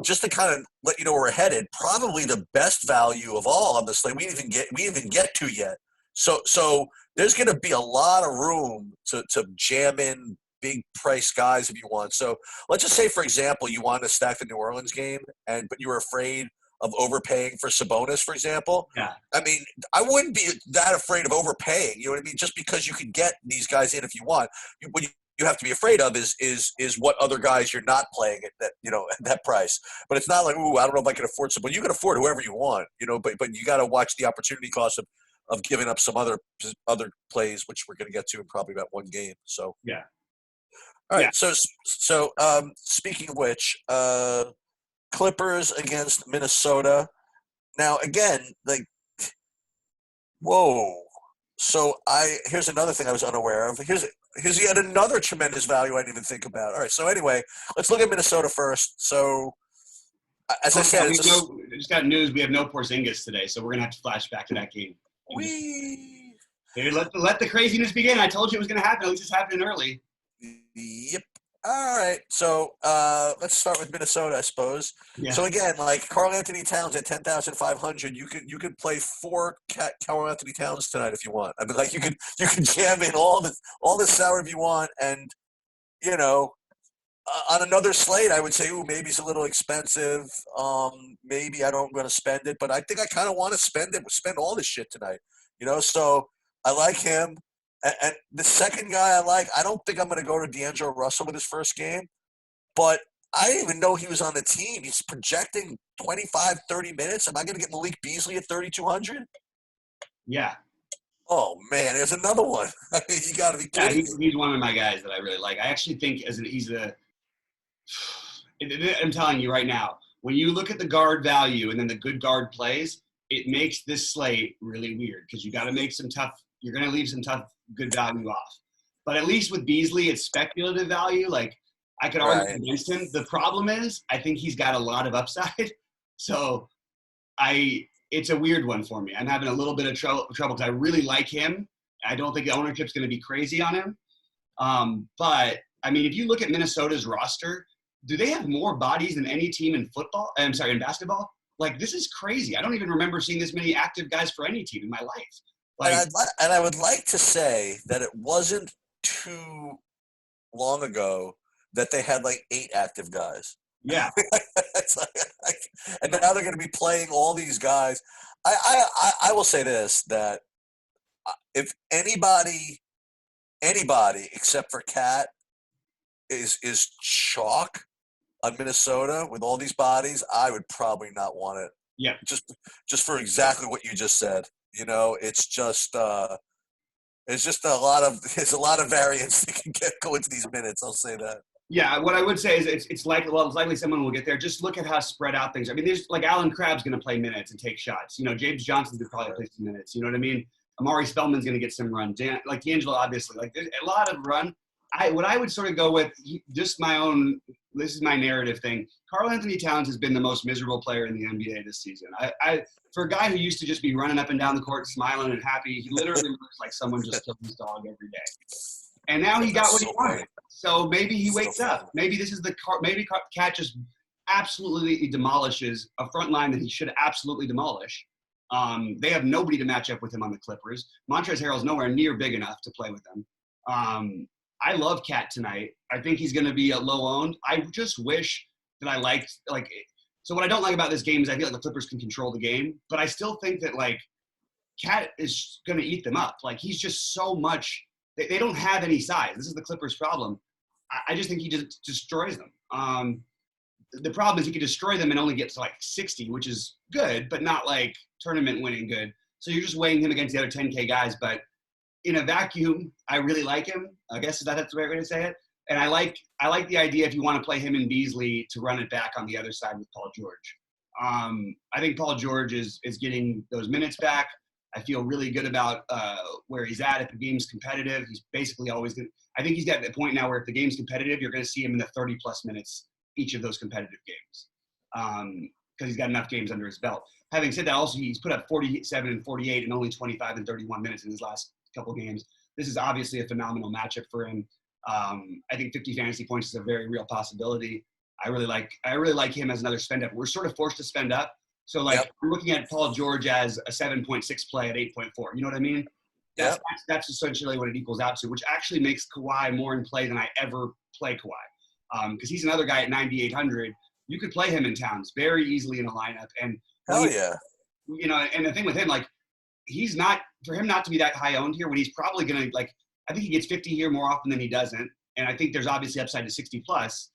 just to kind of let you know where we're headed, probably the best value of all on the slate we didn't even get to yet. So there's going to be a lot of room to jam in big price guys if you want. So let's just say, for example, you want to stack the New Orleans game, but you were afraid of overpaying for Sabonis, for example. Yeah. I mean, I wouldn't be that afraid of overpaying. You know what I mean? Just because you can get these guys in if you want. What you have to be afraid of is what other guys you're not playing at that, you know, at that price. But it's not like, ooh, I don't know if I can afford Sabonis. You can afford whoever you want, you know, but you got to watch the opportunity cost of giving up some other plays, which we're going to get to in probably about one game. So yeah. All right. Yeah. So speaking of which, Clippers against Minnesota. Now again, like, whoa. So here's another thing I was unaware of. Here's yet another tremendous value I didn't even think about. All right. So anyway, let's look at Minnesota first. So as I said, just got news. We have no Porzingis today, so we're gonna have to flash back to that game. Dude, let the craziness begin. I told you it was gonna happen. At least it's happening early. Yep. All right. So let's start with Minnesota, I suppose. Yeah. So again, like Karl Anthony Towns at 10,500, you could play 4 Karl Anthony Towns tonight if you want. I mean, like you could jam in all this sour if you want, and you know, on another slate, I would say, ooh, maybe it's a little expensive. Maybe I'm going to spend it, but I think I kind of want to spend all this shit tonight. You know, so I like him. And the second guy I like, I don't think I'm going to go to D'Angelo Russell with his first game, but I didn't even know he was on the team. He's projecting 25, 30 minutes. Am I going to get Malik Beasley at 3,200? Yeah. Oh, man, there's another one. You got to be kidding me. He's one of my guys that I really like. I actually think I'm telling you right now, when you look at the guard value and then the good guard plays, it makes this slate really weird because you got to make some tough you're going to leave some tough, good value off. But at least with Beasley, it's speculative value. Like, I could argue against him. The problem is, I think he's got a lot of upside. So it's a weird one for me. I'm having a little bit of trouble because I really like him. I don't think the ownership's going to be crazy on him. But I mean, if you look at Minnesota's roster, do they have more bodies than any team in football? I'm sorry, in basketball? Like, this is crazy. I don't even remember seeing this many active guys for any team in my life. Like, and I would like to say that it wasn't too long ago that they had like 8 active guys. Yeah. It's and now they're going to be playing all these guys. I will say this, that if anybody except for Cat is chalk on Minnesota with all these bodies, I would probably not want it. Yeah. Just for exactly what you just said. You know, it's just there's a lot of variance that can go into these minutes. I'll say that. Yeah, what I would say is it's likely someone will get there. Just look at how spread out things are. I mean, there's like Alan Crabb's going to play minutes and take shots. You know, James Johnson's going to probably play some minutes. You know what I mean? Amari Spellman's going to get some run. Like D'Angelo, obviously. Like, there's a lot of run. What I would sort of go with, just my own, this is my narrative thing. Karl Anthony Towns has been the most miserable player in the NBA this season. For a guy who used to just be running up and down the court, smiling and happy, he literally looks like someone just killed his dog every day. And now he got what he wanted. So maybe he wakes up. Maybe this is maybe Cat just absolutely demolishes a front line that he should absolutely demolish. They have nobody to match up with him on the Clippers. Montrezl Harrell's nowhere near big enough to play with them. I love Cat tonight. I think he's going to be a low owned. I just wish that I liked, like, so what I don't like about this game is I feel like the Clippers can control the game, but I still think that, like, Cat is going to eat them up. Like, he's just so much. They don't have any size. This is the Clippers' problem. I just think he just destroys them. The problem is he could destroy them and only get to like 60, which is good, but not like tournament winning good. So you're just weighing him against the other 10K guys. But in a vacuum, I really like him. I guess that's the right way to say it. And I like the idea, if you want to play him and Beasley, to run it back on the other side with Paul George. I think Paul George is getting those minutes back. I feel really good about where he's at. If the game's competitive, he's basically always going to – I think he's got the point now where if the game's competitive, you're going to see him in the 30-plus minutes each of those competitive games because he's got enough games under his belt. Having said that, also, he's put up 47 and 48 and only 25 and 31 minutes in his last couple games. This is obviously a phenomenal matchup for him. I think 50 fantasy points is a very real possibility. I really like him as another spend up. We're sort of forced to spend up. So, like, we're looking at Paul George as a 7.6 play at 8.4. You know what I mean? That's essentially what it equals out to, which actually makes Kawhi more in play than I ever play Kawhi. Because he's another guy at 9,800. You could play him in Towns very easily in a lineup. And you know, and the thing with him, like, he's not – for him not to be that high owned here, when he's probably going to, like, I think he gets 50 here more often than he doesn't. And I think there's obviously upside to 60-plus.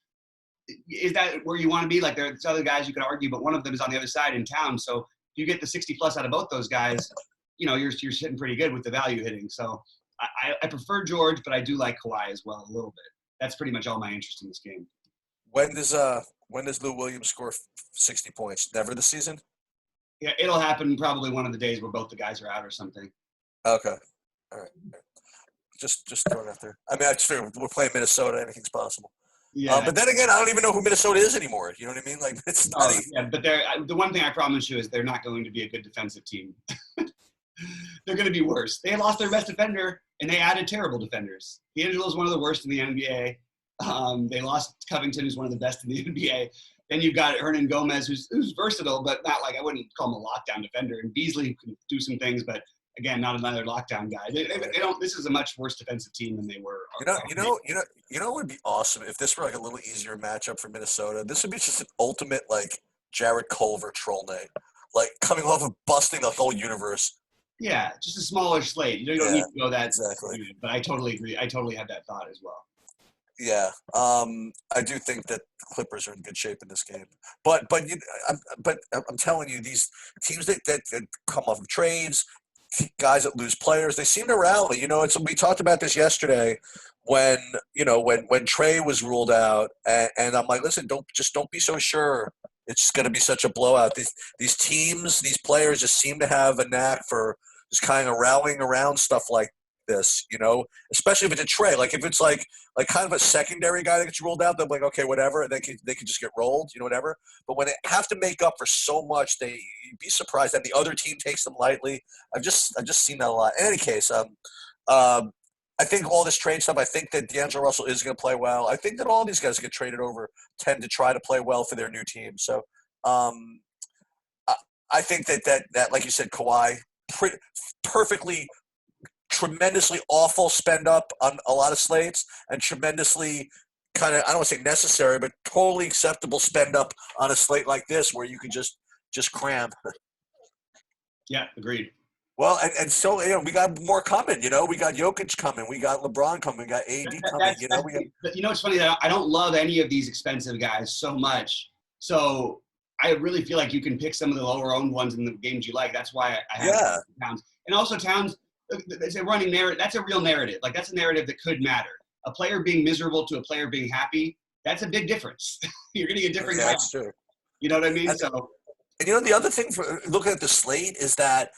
Is that where you want to be? Like, there's other guys you could argue, but one of them is on the other side in Town. So if you get the 60-plus out of both those guys, you know, you're sitting pretty good with the value hitting. So I prefer George, but I do like Kawhi as well a little bit. That's pretty much all my interest in this game. When does Lou Williams score 60 points? Never this season? Yeah, it'll happen probably one of the days where both the guys are out or something. Okay. All right. Just throwing it out there. I mean, I just figure we're playing Minnesota. Anything's possible. Yeah. But then again, I don't even know who Minnesota is anymore. You know what I mean? Like, it's not but the one thing I promise you is they're not going to be a good defensive team. They're going to be worse. They lost their best defender, and they added terrible defenders. D'Angelo is one of the worst in the NBA. They lost Covington, who's one of the best in the NBA. Then you've got Hernan Gomez, who's versatile, but not like, I wouldn't call him a lockdown defender. And Beasley can do some things, but again, not another lockdown guy. They don't. This is a much worse defensive team than they were. You know what would be awesome if this were like a little easier matchup for Minnesota. This would be just an ultimate like Jared Culver troll night, like coming off of busting the whole universe. Yeah, just a smaller slate. You don't need to go that exactly. But I totally agree. I totally have that thought as well. Yeah, I do think that the Clippers are in good shape in this game. But I'm telling you, these teams that come off of trades, guys that lose players, they seem to rally. You know, we talked about this yesterday when Trey was ruled out, and I'm like, listen, don't be so sure it's going to be such a blowout. These teams, these players just seem to have a knack for just kind of rallying around stuff like this, especially if it's a trade. Like if it's like kind of a secondary guy that gets rolled out, they're like, okay, whatever, they can just get rolled, whatever. But when they have to make up for so much, you'd be surprised that the other team takes them lightly. I've just seen that a lot. In any case, I think all this trade stuff, I think that D'Angelo Russell is going to play well. I think that all these guys get traded over tend to try to play well for their new team. So um, I think that like you said, Kawhi, perfectly, tremendously awful spend up on a lot of slates, and tremendously kind of, I don't want to say necessary, but totally acceptable spend up on a slate like this where you can just cram. Yeah, agreed. Well, and so we got more coming. We got Jokic coming, we got LeBron coming, we got AD coming. It's funny that I don't love any of these expensive guys so much. So I really feel like you can pick some of the lower owned ones in the games you like. That's why I have Towns. And also Towns, it's a running narrative. That's a real narrative. Like that's a narrative that could matter. A player being miserable to a player being happy, that's a big difference. You're getting a different guy. That's true. You know what I mean? And the other thing for looking at the slate is that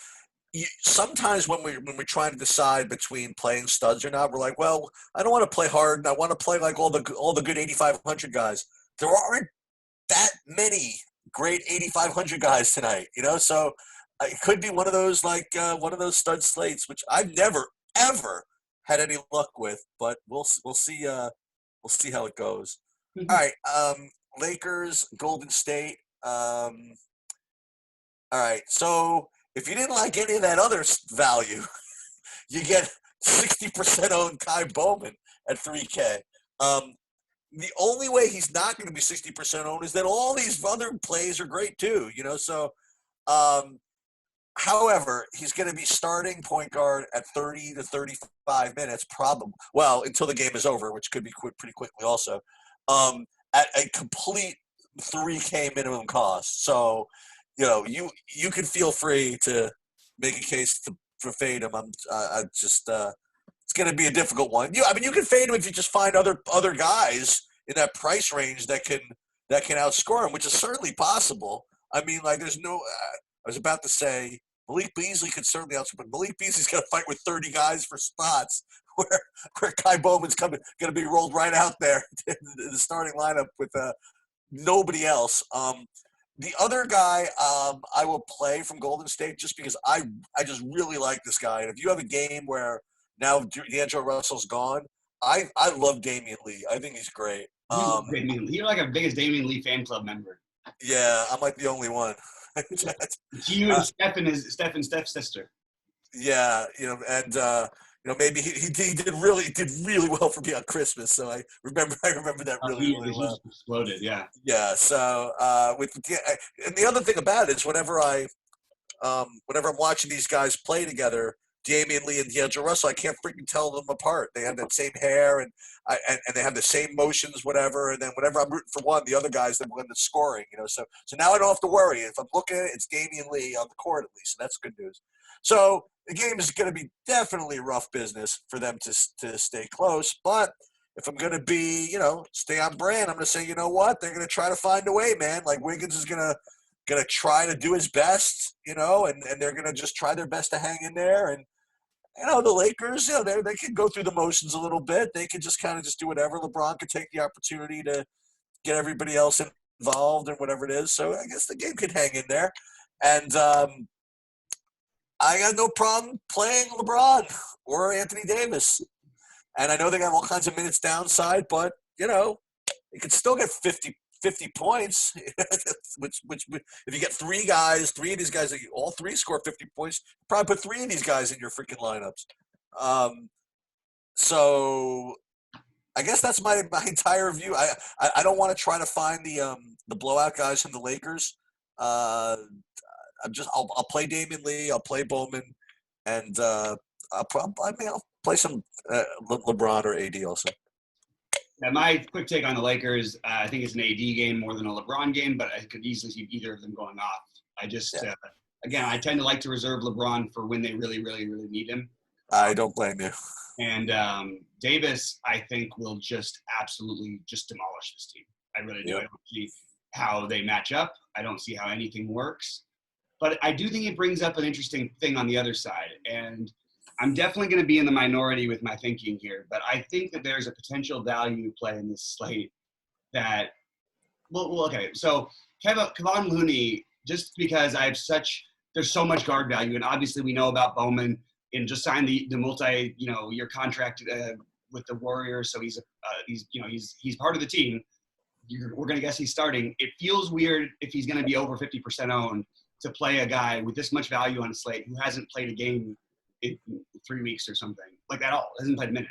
sometimes when we're trying to decide between playing studs or not, we're like, well, I don't want to play hard, and I want to play like all the good 8,500 guys. There aren't that many great 8,500 guys tonight, So it could be one of those one of those stud slates, which I've never ever had any luck with, but we'll see. We'll see how it goes. Mm-hmm. All right, Lakers, Golden State. All right, so if you didn't like any of that other value, you get 60% owned Kai Bowman at 3K. The only way he's not going to be 60% owned is that all these other plays are great too, So, however, he's going to be starting point guard at 30 to 35 minutes, probably. Well, until the game is over, which could be pretty quickly also, at a complete 3K minimum cost. So, you can feel free to make a case for fade him. It's going to be a difficult one. You can fade him if you just find other guys in that price range that can outscore him, which is certainly possible. There's no. I was about to say Malik Beasley could certainly outscore, but Malik Beasley's got to fight with 30 guys for spots where Kai Bowman's going to be rolled right out there in the starting lineup with nobody else. The other guy I will play from Golden State just because I just really like this guy. And if you have a game where now D'Angelo Russell's gone, I love Damian Lee. I think he's great. You're like a biggest Damian Lee fan club member. Yeah, I'm like the only one. It's you and Steph's sister. Yeah, and maybe he did really well for me on Christmas. So I remember that really well. He exploded, yeah. Yeah. So and the other thing about it is whenever I'm watching these guys play together, Damian Lee and D'Angelo Russell, I can't freaking tell them apart. They have that same hair and they have the same motions, whatever. And then whenever I'm rooting for one, the other guys that win the scoring, So now I don't have to worry. If I'm looking at it, it's Damian Lee on the court at least. So that's good news. So the game is going to be definitely rough business for them to stay close. But if I'm going to be, stay on brand, I'm going to say, you know what? They're going to try to find a way, man. Like Wiggins is going to try to do his best, and they're going to just try their best to hang in there. And the Lakers, they can go through the motions a little bit. They can just kind of just do whatever. LeBron could take the opportunity to get everybody else involved and whatever it is. So I guess the game could hang in there. And I got no problem playing LeBron or Anthony Davis. And I know they got all kinds of minutes downside, but, you can still get 50 points, which if you get three of these guys, all three score 50 points, probably put three of these guys in your freaking lineups. So I guess that's my entire view. I don't want to try to find the blowout guys from the Lakers. I'll play Damian Lee, I'll play Bowman, and I'll play some LeBron or AD also. Yeah, my quick take on the Lakers, I think it's an AD game more than a LeBron game, but I could easily see either of them going off. I just, again, I tend to like to reserve LeBron for when they really, really, really need him. I don't blame you. And Davis, I think, will just absolutely just demolish this team. I really do. Yep. I don't see how they match up. I don't see how anything works. But I do think it brings up an interesting thing on the other side. And I'm definitely going to be in the minority with my thinking here. But I think that there's a potential value play in this slate that, okay. So Kevon Looney, just because there's so much guard value. And obviously we know about Bowman and just signed the multi-year contract with the Warriors. So he's part of the team. We're going to guess he's starting. It feels weird if he's going to be over 50% owned to play a guy with this much value on a slate who hasn't played a game in 3 weeks or something, like at all, hasn't played a minute.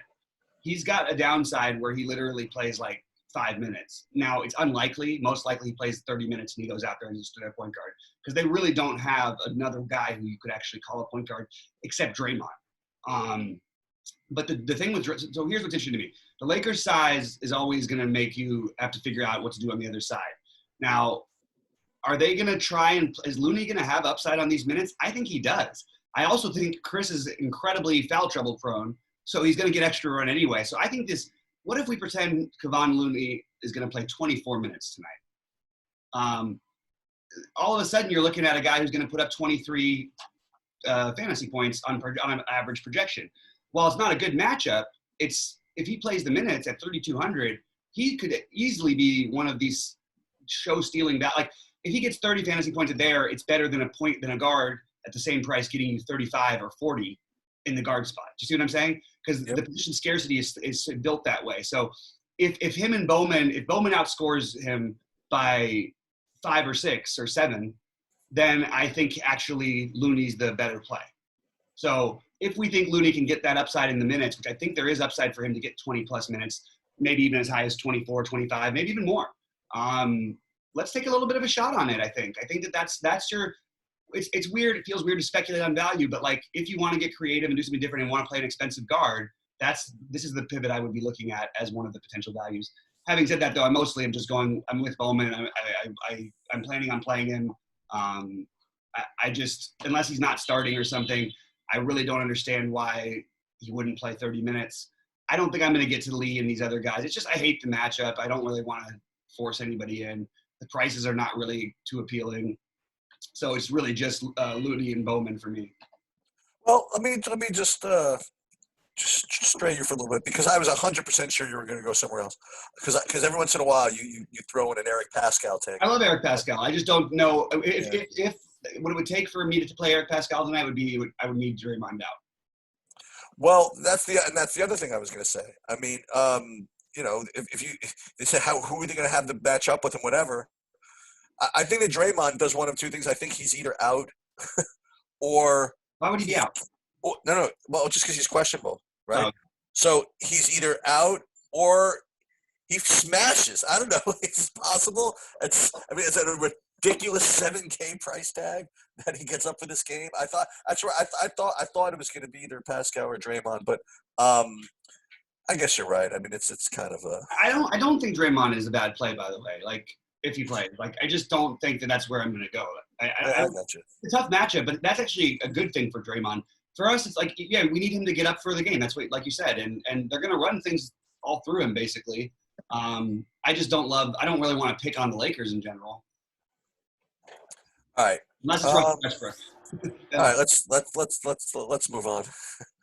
He's got a downside where he literally plays like 5 minutes. Now, it's unlikely. Most likely he plays 30 minutes and he goes out there and just a point guard because they really don't have another guy who you could actually call a point guard except Draymond. But the thing with – so here's what's interesting to me. The Lakers' size is always going to make you have to figure out what to do on the other side. Now, are they going to try and – is Looney going to have upside on these minutes? I think he does. I also think Chris is incredibly foul trouble prone, so he's going to get extra run anyway. So I think this – what if we pretend Kevon Looney is going to play 24 minutes tonight? All of a sudden, you're looking at a guy who's going to put up 23 fantasy points on an average projection. While it's not a good matchup, if he plays the minutes at 3,200, he could easily be one of these show-stealing – like, if he gets 30 fantasy points a there, it's better than a guard at the same price getting you 35 or 40 in the guard spot. Do you see what I'm saying? Because the position scarcity is built that way. So if Bowman outscores him by 5 or 6 or 7, then I think actually Looney's the better play. So if we think Looney can get that upside in the minutes, which I think there is upside for him to get 20 plus minutes, maybe even as high as 24, 25, maybe even more. Let's take a little bit of a shot on it. I think that's your, it's weird. It feels weird to speculate on value, but like, if you want to get creative and do something different and want to play an expensive guard, this is the pivot I would be looking at as one of the potential values. Having said that though, I'm with Bowman. I'm planning on playing him. I just, unless he's not starting or something, I really don't understand why he wouldn't play 30 minutes. I don't think I'm going to get to Lee and these other guys. It's just, I hate the matchup. I don't really want to force anybody in. The prices are not really too appealing. So it's really just Looney and Bowman for me. Well, let me just stray you for a little bit because I was 100% sure you were going to go somewhere else. Because every once in a while you throw in an Eric Pascal take. I love Eric Pascal. I just don't know if what it would take for me to play Eric Pascal tonight would be I would need Draymond out. Well, that's the other thing I was going to say. I mean, if they say who are they going to have to match up with and whatever. I think that Draymond does one of two things. I think he's either out or why would he be out? No. Well, just because he's questionable, right? Oh. So he's either out or he smashes. I don't know. It's possible. It's a ridiculous $7K price tag that he gets up for this game. I thought it was going to be either Pascal or Draymond, but I guess you're right. I mean, it's kind of a. I don't think Draymond is a bad play, by the way. Like, if he plays, like, I just don't think that's where I'm going to go. I got you. It's a tough matchup, but that's actually a good thing for Draymond. For us, it's like, yeah, we need him to get up for the game. That's what, like you said, and they're going to run things all through him basically. I just don't really want to pick on the Lakers in general. All right. Unless it's Westbrook. All right, let's move on.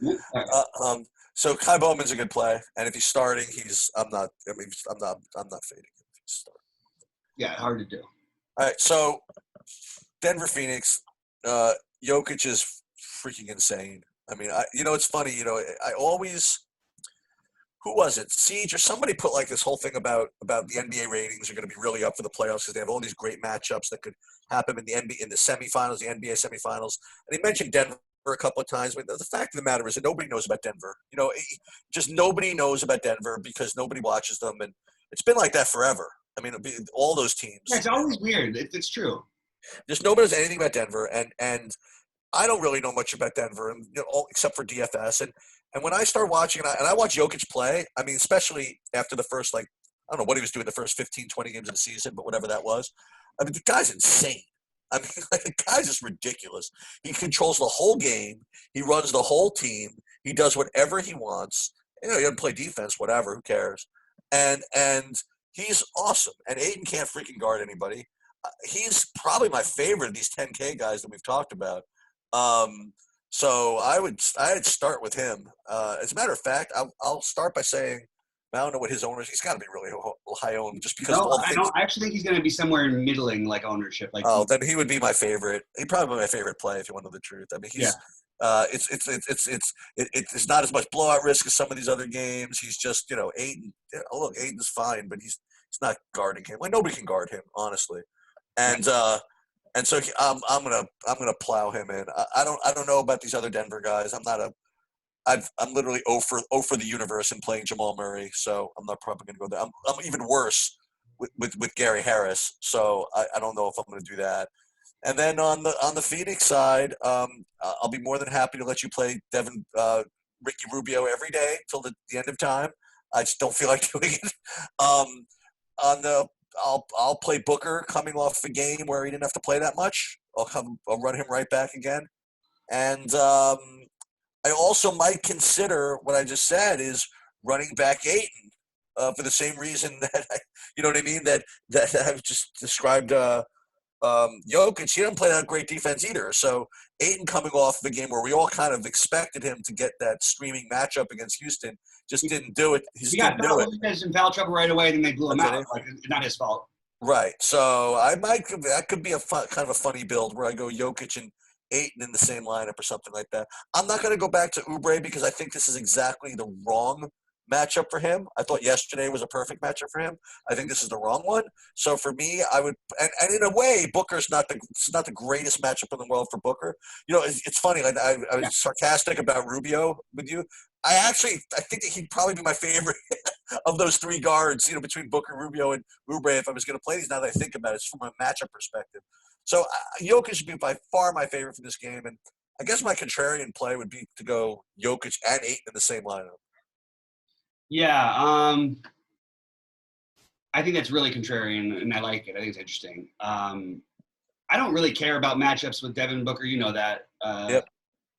Right. So Kai Bowman's a good play, and if he's starting, I'm not fading him if he's starting. Yeah, hard to do. All right, so Denver, Phoenix, Jokic is freaking insane. I mean, it's funny. I always, who was it? Siege or somebody put like this whole thing about the NBA ratings are going to be really up for the playoffs because they have all these great matchups that could happen in the semifinals, the NBA semifinals. And he mentioned Denver a couple of times, but the fact of the matter is that nobody knows about Denver. Just nobody knows about Denver because nobody watches them, and it's been like that forever. I mean, all those teams. Yeah, it's always weird. It's true. Just nobody knows anything about Denver, and I don't really know much about Denver, and except for DFS. And when I start watching, and I watch Jokic play, I mean, especially after the first, I don't know what he was doing the first 15, 20 games of the season, but whatever that was. I mean, the guy's insane. I mean, the guy's just ridiculous. He controls the whole game. He runs the whole team. He does whatever he wants. He doesn't play defense, whatever. Who cares? And he's awesome. And Aiden can't freaking guard anybody. he's probably my favorite of these 10K guys that we've talked about. So I'd start with him. As a matter of fact, I'll start by saying I don't know what his owners. He's got to be really high owned just because of No, all the I things. don't. I actually think he's going to be somewhere in middling like ownership. Like, Oh, then he would be my favorite. He'd probably be my favorite play if you want to know the truth. I mean, yeah, he's it's not as much blowout risk as some of these other games. He's just Aiden. Oh, look, Aiden's fine, but he's not guarding him. Like nobody can guard him, honestly. right. And so I'm gonna plow him in. I don't know about these other Denver guys. I'm literally 0 for the universe in playing Jamal Murray, so I'm not probably gonna go there. I'm even worse with Gary Harris, so I don't know if I'm gonna do that. And then on the Phoenix side, I'll be more than happy to let you play Ricky Rubio every day till the end of time. I just don't feel like doing it. On the I'll play Booker coming off a game where he didn't have to play that much. I'll run him right back again. And I also might consider what I just said is running back Ayton for the same reason that you know what I mean that I've just described. Jokic, he didn't play that great defense either. So Ayton coming off the game where we all kind of expected him to get that screaming matchup against Houston, just didn't do it. He He just got didn't do it. in foul trouble right away, and then they blew him Did he? out. Like, it's not his fault. Right. So that could be a kind of a funny build where I go Jokic and Ayton in the same lineup or something like that. I'm not going to go back to Oubre because I think this is exactly the wrong matchup for him. I thought yesterday was a perfect matchup for him. I think this is the wrong one. So for me, I would, and in a way, Booker's it's not the greatest matchup in the world for Booker. It's funny. Like I Yeah. was sarcastic about Rubio with you. I think that he'd probably be my favorite of those three guards. Between Booker, Rubio, and Oubre. If I was going to play these, now that I think about it, it's from a matchup perspective. So Jokic should be by far my favorite for this game, and I guess my contrarian play would be to go Jokic and Ayton in the same lineup. Yeah, I think that's really contrarian, and I like it. I think it's interesting. I don't really care about matchups with Devin Booker. You know that. Yep.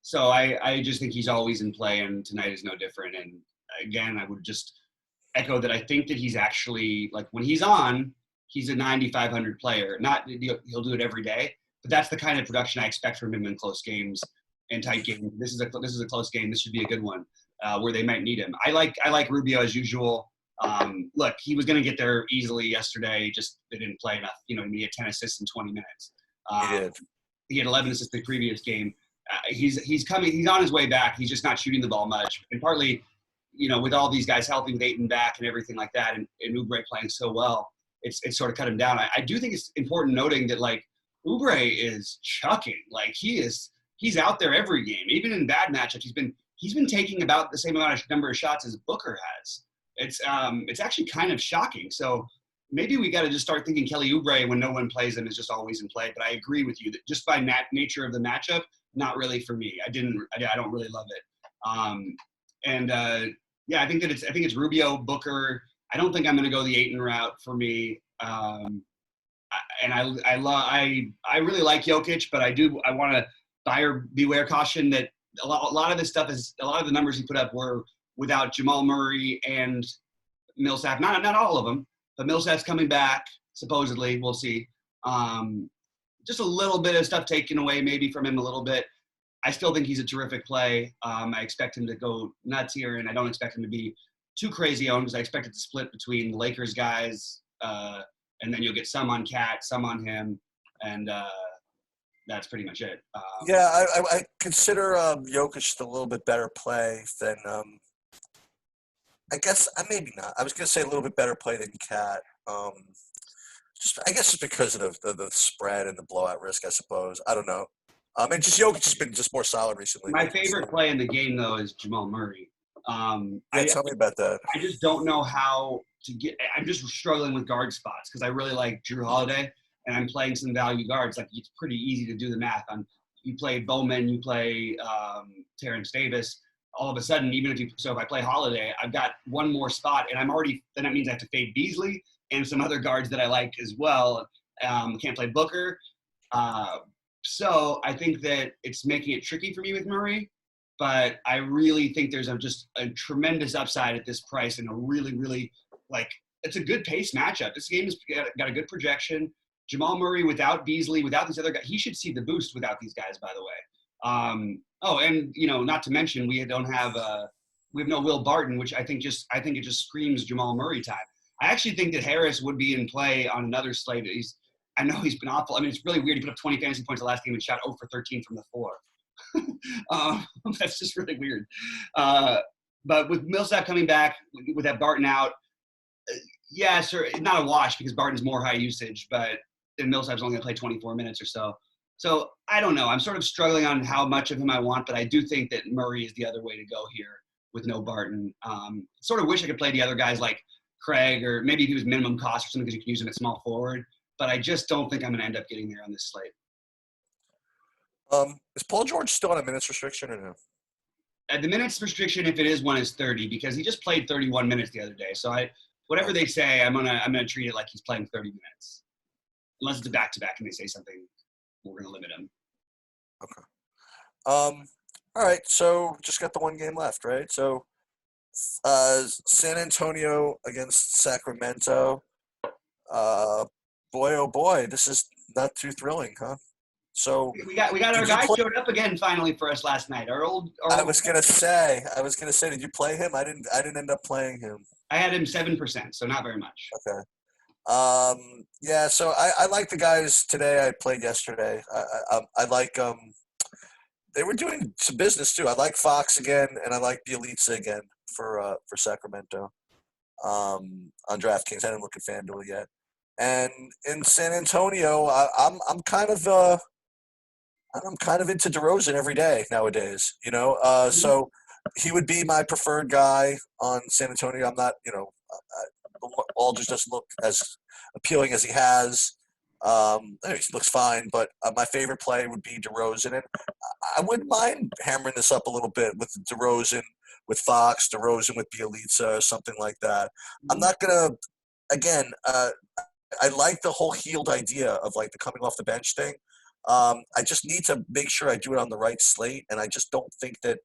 So I just think he's always in play, and tonight is no different. And again, I would just echo that I think that he's actually, like, when he's on, he's a 9,500 player. Not he'll do it every day, but that's the kind of production I expect from him in close games and tight games. This is a close game. This should be a good one where they might need him. I like Rubio as usual. Look, he was going to get there easily yesterday. Just they didn't play enough. He had 10 assists in 20 minutes. He did. He had 11 assists the previous game. He's coming. He's on his way back. He's just not shooting the ball much, and partly, with all these guys helping Ayton back and everything like that, and Oubre playing so well, it's sort of cut him down. I do think it's important noting that, like, Oubre is chucking. Like, he's out there every game, even in bad matchups. He's been taking about the same number of shots as Booker has. It's actually kind of shocking. So maybe we got to just start thinking Kelly Oubre when no one plays him is just always in play. But I agree with you that just by nature of the matchup, not really for me. I don't really love it. Yeah, I think it's Rubio, Booker. I don't think I'm going to go the Ayton route for me. I really like Jokic, but I want to buyer beware caution that a lot of this stuff is, a lot of the numbers he put up were without Jamal Murray and Millsap. Not all of them, but Millsap's coming back supposedly. We'll see. Just a little bit of stuff taken away maybe from him a little bit. I still think he's a terrific play. I expect him to go nuts here, and I don't expect him to be too crazy owned because I expect it to split between the Lakers guys, and then you'll get some on Cat, some on him, and that's pretty much it. Yeah, I consider Jokic a little bit better play than I guess maybe not. I was going to say a little bit better play than Cat. I guess just because of the spread and the blowout risk, I suppose. I don't know. And just Jokic has been just more solid recently. My favorite play in the game, though, is Jamal Murray. Tell me about that. I just don't know how to get – I'm just struggling with guard spots because I really like Drew Holiday, and I'm playing some value guards. Like, it's pretty easy to do the math on. You play Bowman, you play Terrence Davis. All of a sudden, if I play Holiday, I've got one more spot, and then that means I have to fade Beasley and some other guards that I like as well. Can't play Booker. So I think that it's making it tricky for me with Murray, but I really think there's just a tremendous upside at this price and a really, really, like, it's a good pace matchup. This game has got a good projection. Jamal Murray without Beasley, without these other guys, he should see the boost without these guys, by the way. And not to mention we have no Will Barton, which I think it just screams Jamal Murray time. I actually think that Harris would be in play on another slate. I know he's been awful. I mean, it's really weird. He put up 20 fantasy points the last game and shot 0 for 13 from the floor. That's just really weird. But with Millsap coming back, with that Barton out, yeah, sir, not a wash because Barton's more high usage, but Millsap's only going to play 24 minutes or so. So I don't know. I'm sort of struggling on how much of him I want, but I do think that Murray is the other way to go here with no Barton. Sort of wish I could play the other guys like Craig, or maybe if he was minimum cost or something because you can use him at small forward. But I just don't think I'm going to end up getting there on this slate. Is Paul George still on a minutes restriction or no? At the minutes restriction, if it is one, is 30 because he just played 31 minutes the other day. So whatever they say, I'm gonna treat it like he's playing 30 minutes, unless it's a back-to-back and they say something, we're gonna limit him. Okay. All right. So just got the one game left, right? So, San Antonio against Sacramento. Boy, oh boy, this is not too thrilling, huh? So we got our guy showed up again finally for us last night. I was gonna say, did you play him? I didn't end up playing him. I had him 7%, so not very much. Okay. Yeah. So I like the guys today. I played yesterday. I like they were doing some business too. I like Fox again, and I like Bielitsa again for Sacramento. On DraftKings, I didn't look at FanDuel yet. And in San Antonio, I'm kind of into DeRozan every day nowadays, so he would be my preferred guy on San Antonio. I'm not, Aldridge doesn't look as appealing as he has. He looks fine, but my favorite play would be DeRozan. And I wouldn't mind hammering this up a little bit with DeRozan, with Fox, DeRozan with Bielitsa or something like that. I'm not going to, again, I like the whole healed idea of like the coming off the bench thing. I just need to make sure I do it on the right slate, and I just don't think that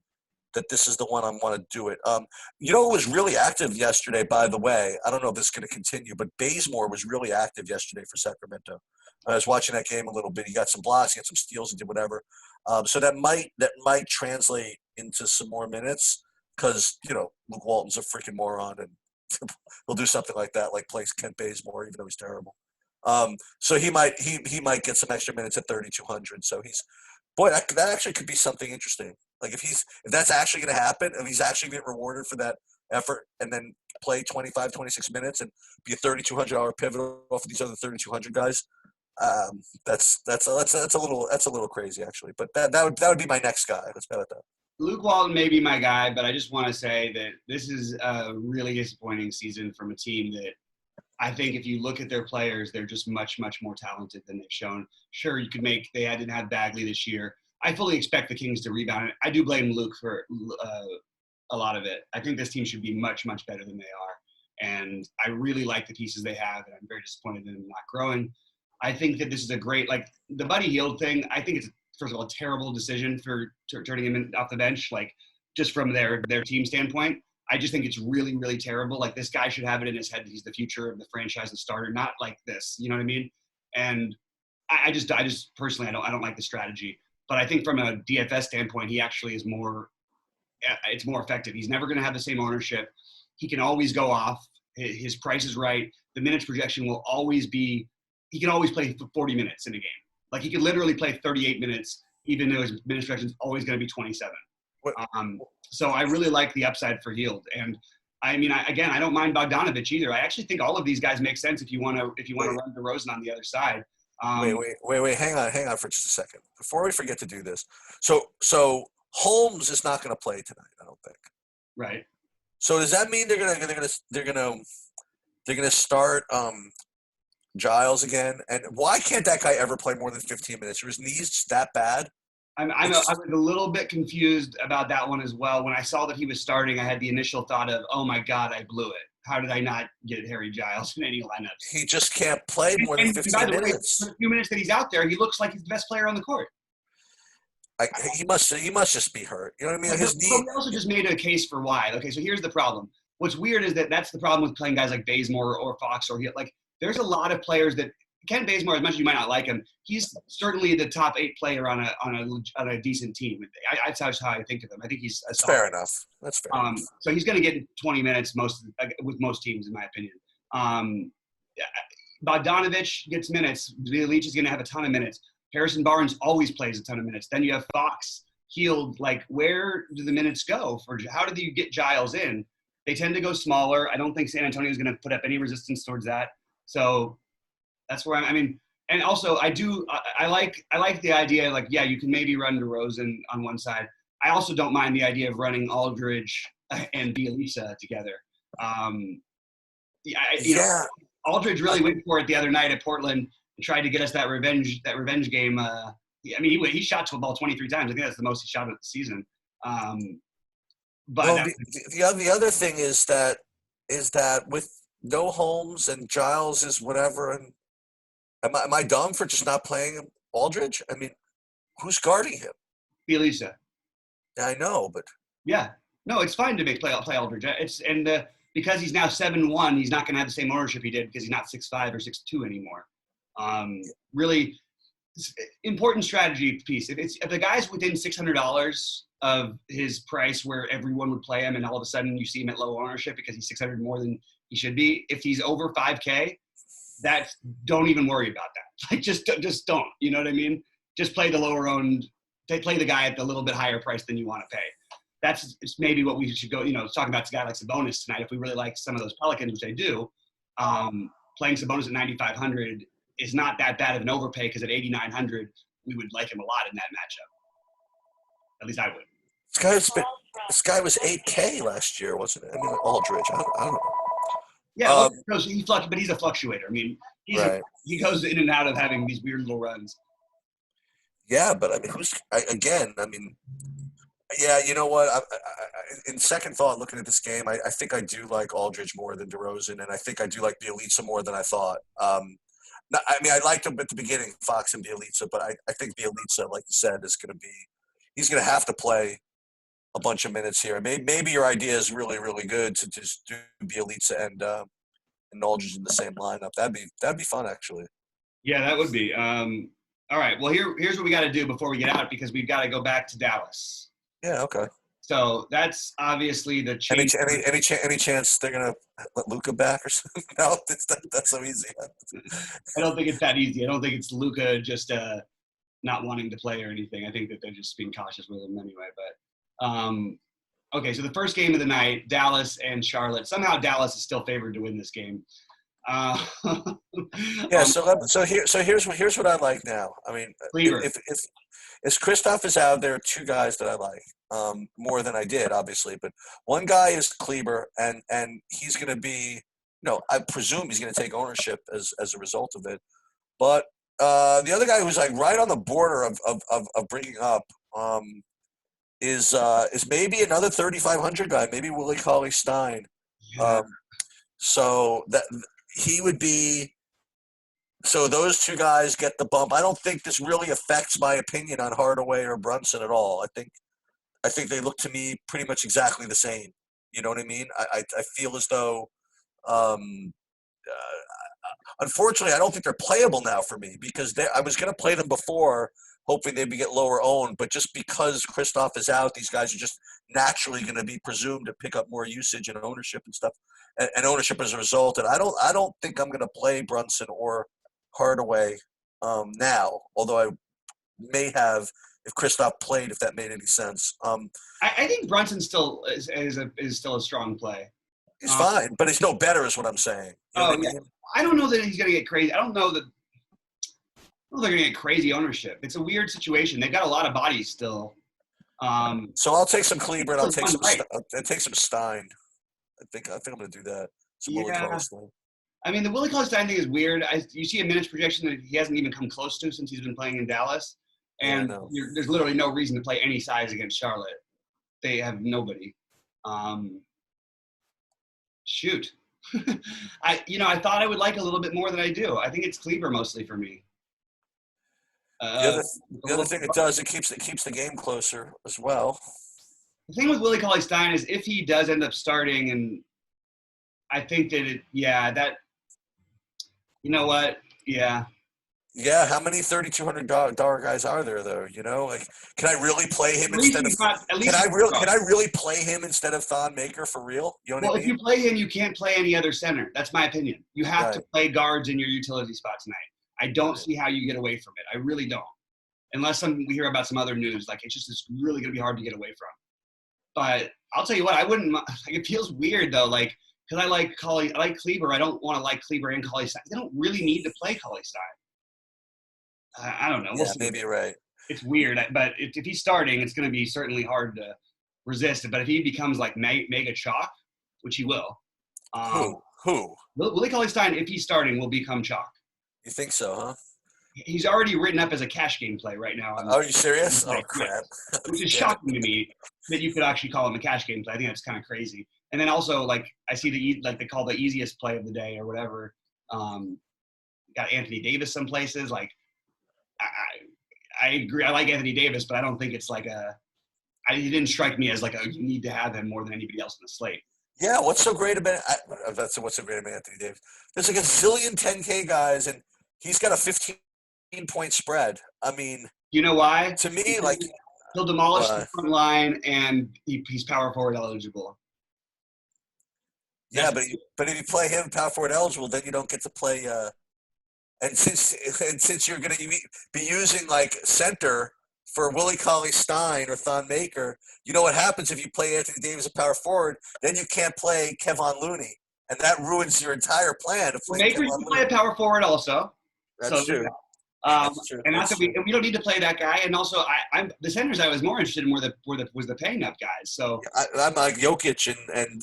this is the one I want to do it. Who was really active yesterday, by the way? I don't know if this is going to continue, but Bazemore was really active yesterday for Sacramento. I was watching that game a little bit. He got some blocks, he had some steals, and did whatever. So that might translate into some more minutes because Luke Walton's a freaking moron, and he'll do something like that, like play Kent Bazemore, even though he's terrible. So he might get some extra minutes at 3,200. So that actually could be something interesting. Like if that's actually going to happen, if he's actually getting rewarded for that effort, and then play 25, 26 minutes and be a $3,200 pivot off of these other 3,200 guys, that's a little crazy actually. But that would be my next guy. Let's bet at that. Luke Walton may be my guy, but I just want to say that this is a really disappointing season from a team that I think if you look at their players, they're just much, much more talented than they've shown. Sure, you could they didn't have Bagley this year. I fully expect the Kings to rebound. I do blame Luke for a lot of it. I think this team should be much, much better than they are. And I really like the pieces they have, and I'm very disappointed in them not growing. I think that this is a great, like the Buddy Hield thing, I think it's, first of all, a terrible decision for turning him off the bench, like just from their team standpoint. I just think it's really, really terrible. Like this guy should have it in his head that he's the future of the franchise and starter, not like this. You know what I mean? And I just personally, I don't like the strategy. But I think from a DFS standpoint, he actually is it's more effective. He's never going to have the same ownership. He can always go off. His price is right. The minutes projection will always be, he can always play 40 minutes in a game. Like he could literally play 38 minutes, even though his minutes projection is always going to be 27. So I really like the upside for Hield. And I mean, I don't mind Bogdanovich either. I actually think all of these guys make sense if you want to run DeRozan on the other side. Wait, hang on for just a second. Before we forget to do this. So Holmes is not going to play tonight, I don't think. Right. So does that mean they're gonna start Giles again? And why can't that guy ever play more than 15 minutes? Are his knees that bad? I was a little bit confused about that one as well. When I saw that he was starting, I had the initial thought of, oh my God, I blew it. How did I not get Harry Giles in any lineups? He just can't play more than 15 minutes. For the few minutes that he's out there, he looks like he's the best player on the court. He must just be hurt. You know what I mean? We also just made a case for why. Okay, so here's the problem. What's weird is that's the problem with playing guys like Bazemore or Fox or like. There's a lot of players that Ken Bazemore, as much as you might not like him, he's certainly the top 8 player on a decent team. That's how I think of him. I think he's a That's solid. fair enough. That's fair enough. So he's going to get 20 minutes with most teams, in my opinion. Bogdanovich gets minutes. Leach is going to have a ton of minutes. Harrison Barnes always plays a ton of minutes. Then you have Fox, Heald. Like, where do the minutes go? How do you get Giles in? They tend to go smaller. I don't think San Antonio is going to put up any resistance towards that. So that's where I mean, and also I like the idea, like, yeah, you can maybe run DeRozan on one side. I also don't mind the idea of running Aldridge and Bielisa together. Yeah. Aldridge really went for it the other night at Portland and tried to get us that revenge game. He shot to the ball 23 times. I think that's the most he shot of the season. But the other thing is that with no Holmes and Giles is whatever, and am I dumb for just not playing Aldridge? I mean, who's guarding him? Bielisa. I know, but yeah, no, it's fine to play Aldridge. Because he's now 7'1", he's not going to have the same ownership he did because he's not 6'5" or 6'2" anymore. Really important strategy piece. If the guy's within $600 of his price where everyone would play him, and all of a sudden you see him at low ownership because he's 600 more than he should be. If he's over 5K, don't even worry about that. Like, just don't. You know what I mean? Just play the lower owned. Play the guy at the little bit higher price than you want to pay. That's maybe what we should go. Talking about a guy like Sabonis tonight. If we really like some of those Pelicans, which I do, playing Sabonis at 9,500 is not that bad of an overpay, because at 8,900 we would like him a lot in that matchup. At least I would. This guy was 8K last year, wasn't it? I mean, Aldridge. I don't know. Yeah, but he's a fluctuator. I mean, he goes in and out of having these weird little runs. Yeah, but I mean, yeah, you know what? In second thought, looking at this game, I think I do like Aldridge more than DeRozan, and I think I do like Bielitsa more than I thought. I liked him at the beginning, Fox and Bielitsa, but I think Bielitsa, like you said, he's going to have to play a bunch of minutes here. Maybe your idea is really, really good to just do Bielitsa and Aldridge in the same lineup. That'd be fun, actually. Yeah, that would be. All right. Well, here's what we got to do before we get out, because we've got to go back to Dallas. Yeah. Okay. So that's obviously the change. Any chance they're gonna let Luka back or something? No, that's so easy. I don't think it's that easy. I don't think it's Luka just not wanting to play or anything. I think that they're just being cautious with him anyway. But okay. So the first game of the night, Dallas and Charlotte. Somehow Dallas is still favored to win this game. Yeah. So here's what I like now. I mean, if Kristoff is out, there are two guys that I like more than I did, obviously. But one guy is Kleber, and he's going to be, I presume he's going to take ownership as a result of it. But the other guy who's like right on the border of bringing up is maybe another 3,500 guy, maybe Willie Cauley-Stein. Yeah. So that he would be. So those two guys get the bump. I don't think this really affects my opinion on Hardaway or Brunson at all. I think they look to me pretty much exactly the same. You know what I mean? I feel as though, unfortunately, I don't think they're playable now for me, because I was going to play them before, hoping they'd get lower owned. But just because Kristoff is out, these guys are just naturally going to be presumed to pick up more usage and ownership and stuff, and ownership as a result. And I don't think I'm going to play Brunson or Hardaway now, although I may have if Kristoff played, if that made any sense. I think Brunson still is still a strong play. He's fine, but he's no better, is what I'm saying. You know what I mean? I don't know that he's going to get crazy. I don't know that they're going to get crazy ownership. It's a weird situation. They've got a lot of bodies still. So I'll take some Kleber and I'll take some Stein. I think I'm going to do that. Willie Cauley-Stein. I mean, the Willie Cauley-Stein thing is weird. You see a minutes projection that he hasn't even come close to since he's been playing in Dallas. And there's literally no reason to play any size against Charlotte. They have nobody. Shoot. I thought I would like a little bit more than I do. I think it's Kleber mostly for me. The other thing it does, it keeps the game closer as well. The thing with Willie Cauley-Stein is if he does end up starting, and I think that you know what? Yeah. Yeah, how many $3,200 guys are there though? You know, like, can I really play him At least instead of? he's not. At Can least I he's really? not. Can I really play him instead of Thon Maker for real? You know what Well, I if you mean? play him, you can't play any other center. That's my opinion. You have to Right. play guards in your utility spot tonight. I don't Right. see how you get away from it. I really don't. Unless we hear about some other news, like it's really going to be hard to get away from. But I'll tell you what, I wouldn't. Like, it feels weird though, like because I like Kleber. I don't want to like Kleber and Cauley Stein. They don't really need to play Cauley Stein. I don't know. We'll Yeah, see. maybe you're right. It's weird, but if he's starting, it's going to be certainly hard to resist. But if he becomes like mega chalk, which he will, um, Who? Willie Cauley Stein, if he's starting, will become chalk. You think so, huh? He's already written up as a cash game play right now. Are you serious? Oh Yeah, crap! which is Damn it. shocking to me that you could actually call him a cash game play. I think that's kind of crazy. And then also, like I see like they call the easiest play of the day or whatever. Got Anthony Davis some places. Like I agree. I like Anthony Davis, but I don't think it's like he didn't strike me as like you need to have him more than anybody else in the slate. Yeah, what's so great about what's so great about Anthony Davis? There's like a zillion 10K guys, and he's got a 15-point spread. I mean, You know why? to me, like, He'll demolish the front line, and he's power forward eligible. yeah, but if you play him power forward eligible, then you don't get to play. And since you're going to be using like center for Willie Cauley Stein or Thon Maker, you know what happens if you play Anthony Davis at power forward? Then you can't play Kevon Looney, and that ruins your entire plan of playing Maker can play a power forward also. That's true. That's true. And not that we don't need to play that guy. And also, I'm the centers I was more interested in was the paying up guys. So I'm like Jokic and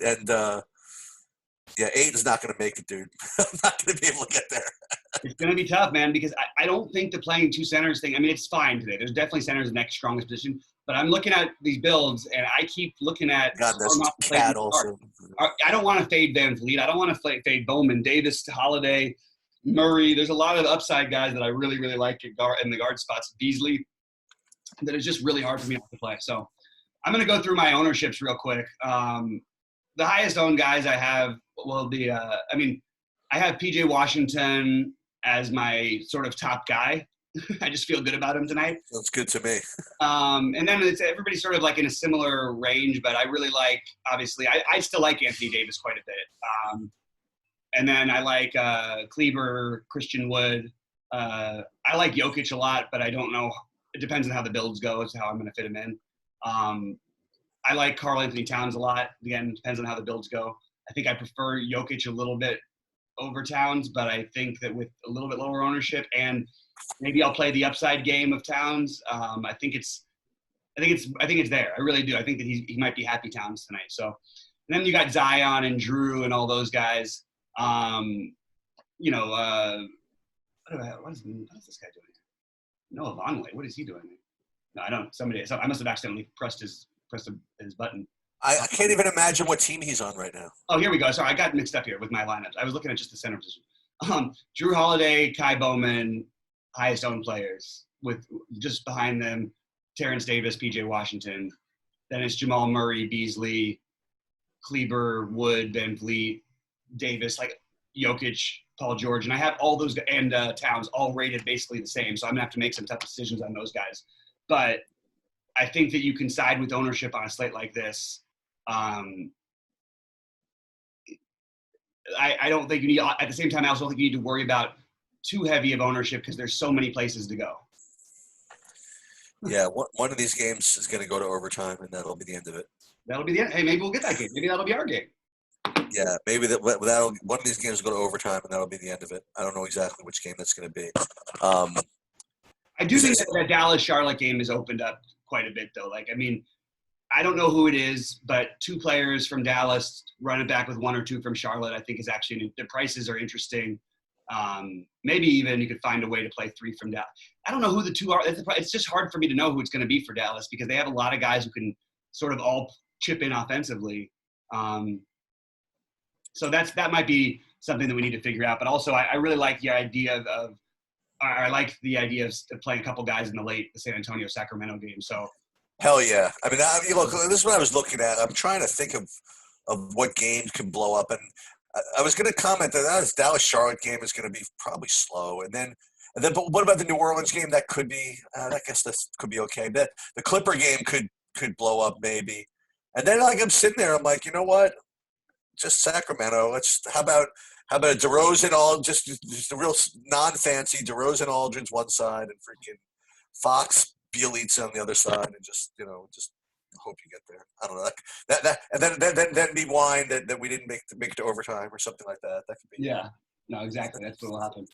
yeah, Aiden's not going to make it, dude. I'm not going to be able to get there. It's going to be tough, man, because I don't think the playing two centers thing. I mean, it's fine today. There's definitely centers the next strongest position. But I'm looking at these builds, and I keep looking at. God, there's Cat also. I don't want to fade Van Vliet. I don't want to fade Bowman, Davis, Holiday, Murray. There's a lot of upside guys that I really, really like in the guard spots. Beasley, that is just really hard for me to play. So I'm going to go through my ownerships real quick. The highest owned guys I have will be, I have PJ Washington as my sort of top guy. I just feel good about him tonight. That's good to me. And then everybody's sort of like in a similar range, but I really like, obviously, I still like Anthony Davis quite a bit. And then I like Kleber, Christian Wood. I like Jokic a lot, but I don't know. It depends on how the builds go as to how I'm going to fit him in. I like Karl Anthony Towns a lot. Again, depends on how the builds go. I think I prefer Jokic a little bit over Towns, but I think that with a little bit lower ownership and maybe I'll play the upside game of Towns. I think it's there. I really do. I think that he might be happy Towns tonight. So, and then you got Zion and Drew and all those guys. What is this guy doing? Noah Vonleh. What is he doing? No, I don't. I must have accidentally pressed his button. I can't even imagine what team he's on right now. Oh, here we go. Sorry, I got mixed up here with my lineups. I was looking at just the center position. Drew Holiday, Kai Bowman, highest owned players, with just behind them, Terrence Davis, PJ Washington. Then it's Jamal Murray, Beasley, Kleber, Wood, Van Vliet, Davis, like Jokic, Paul George. And I have all those, and Towns all rated basically the same. So I'm going to have to make some tough decisions on those guys. But I think that you can side with ownership on a slate like this. I don't think you need, at the same time, I also don't think you need to worry about too heavy of ownership because there's so many places to go. Yeah, one of these games is going to go to overtime, and that'll be the end of it. That'll be the end. Hey, maybe we'll get that game. Maybe that'll be our game. Yeah, maybe one of these games will go to overtime, and that'll be the end of it. I don't know exactly which game that's going to be. I do think that Dallas-Charlotte game has opened up quite a bit, though. Like, I mean, I don't know who it is, but two players from Dallas running back with one or two from Charlotte, I think is actually – the prices are interesting. Maybe even you could find a way to play three from Dallas. I don't know who the two are. It's just hard for me to know who it's going to be for Dallas because they have a lot of guys who can sort of all chip in offensively. So that might be something that we need to figure out. But also, I really like the idea of playing a couple guys in the San Antonio-Sacramento game. So hell yeah. I mean, look, this is what I was looking at. I'm trying to think of what games can blow up. And I was going to comment that this Dallas Charlotte game is going to be probably slow, but what about the New Orleans game? That could be. I guess that could be okay. The Clipper game could blow up maybe, and then like I'm sitting there, I'm like, you know what? Just Sacramento. How about DeRozan just a real non-fancy DeRozan Aldridge one side and freaking Fox Bielitsa on the other side, and just hope you get there. I don't know that and then be whined that we didn't make it to overtime or something like that. That could be. Yeah. No, exactly. That's what will happen.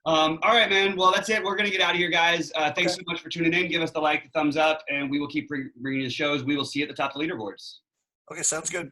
All right, man. Well, that's it. We're going to get out of here, guys. Thanks so much for tuning in. Give us the like, the thumbs up, and we will keep bringing you the shows. We will see you at the top of the leaderboards. Okay, sounds good.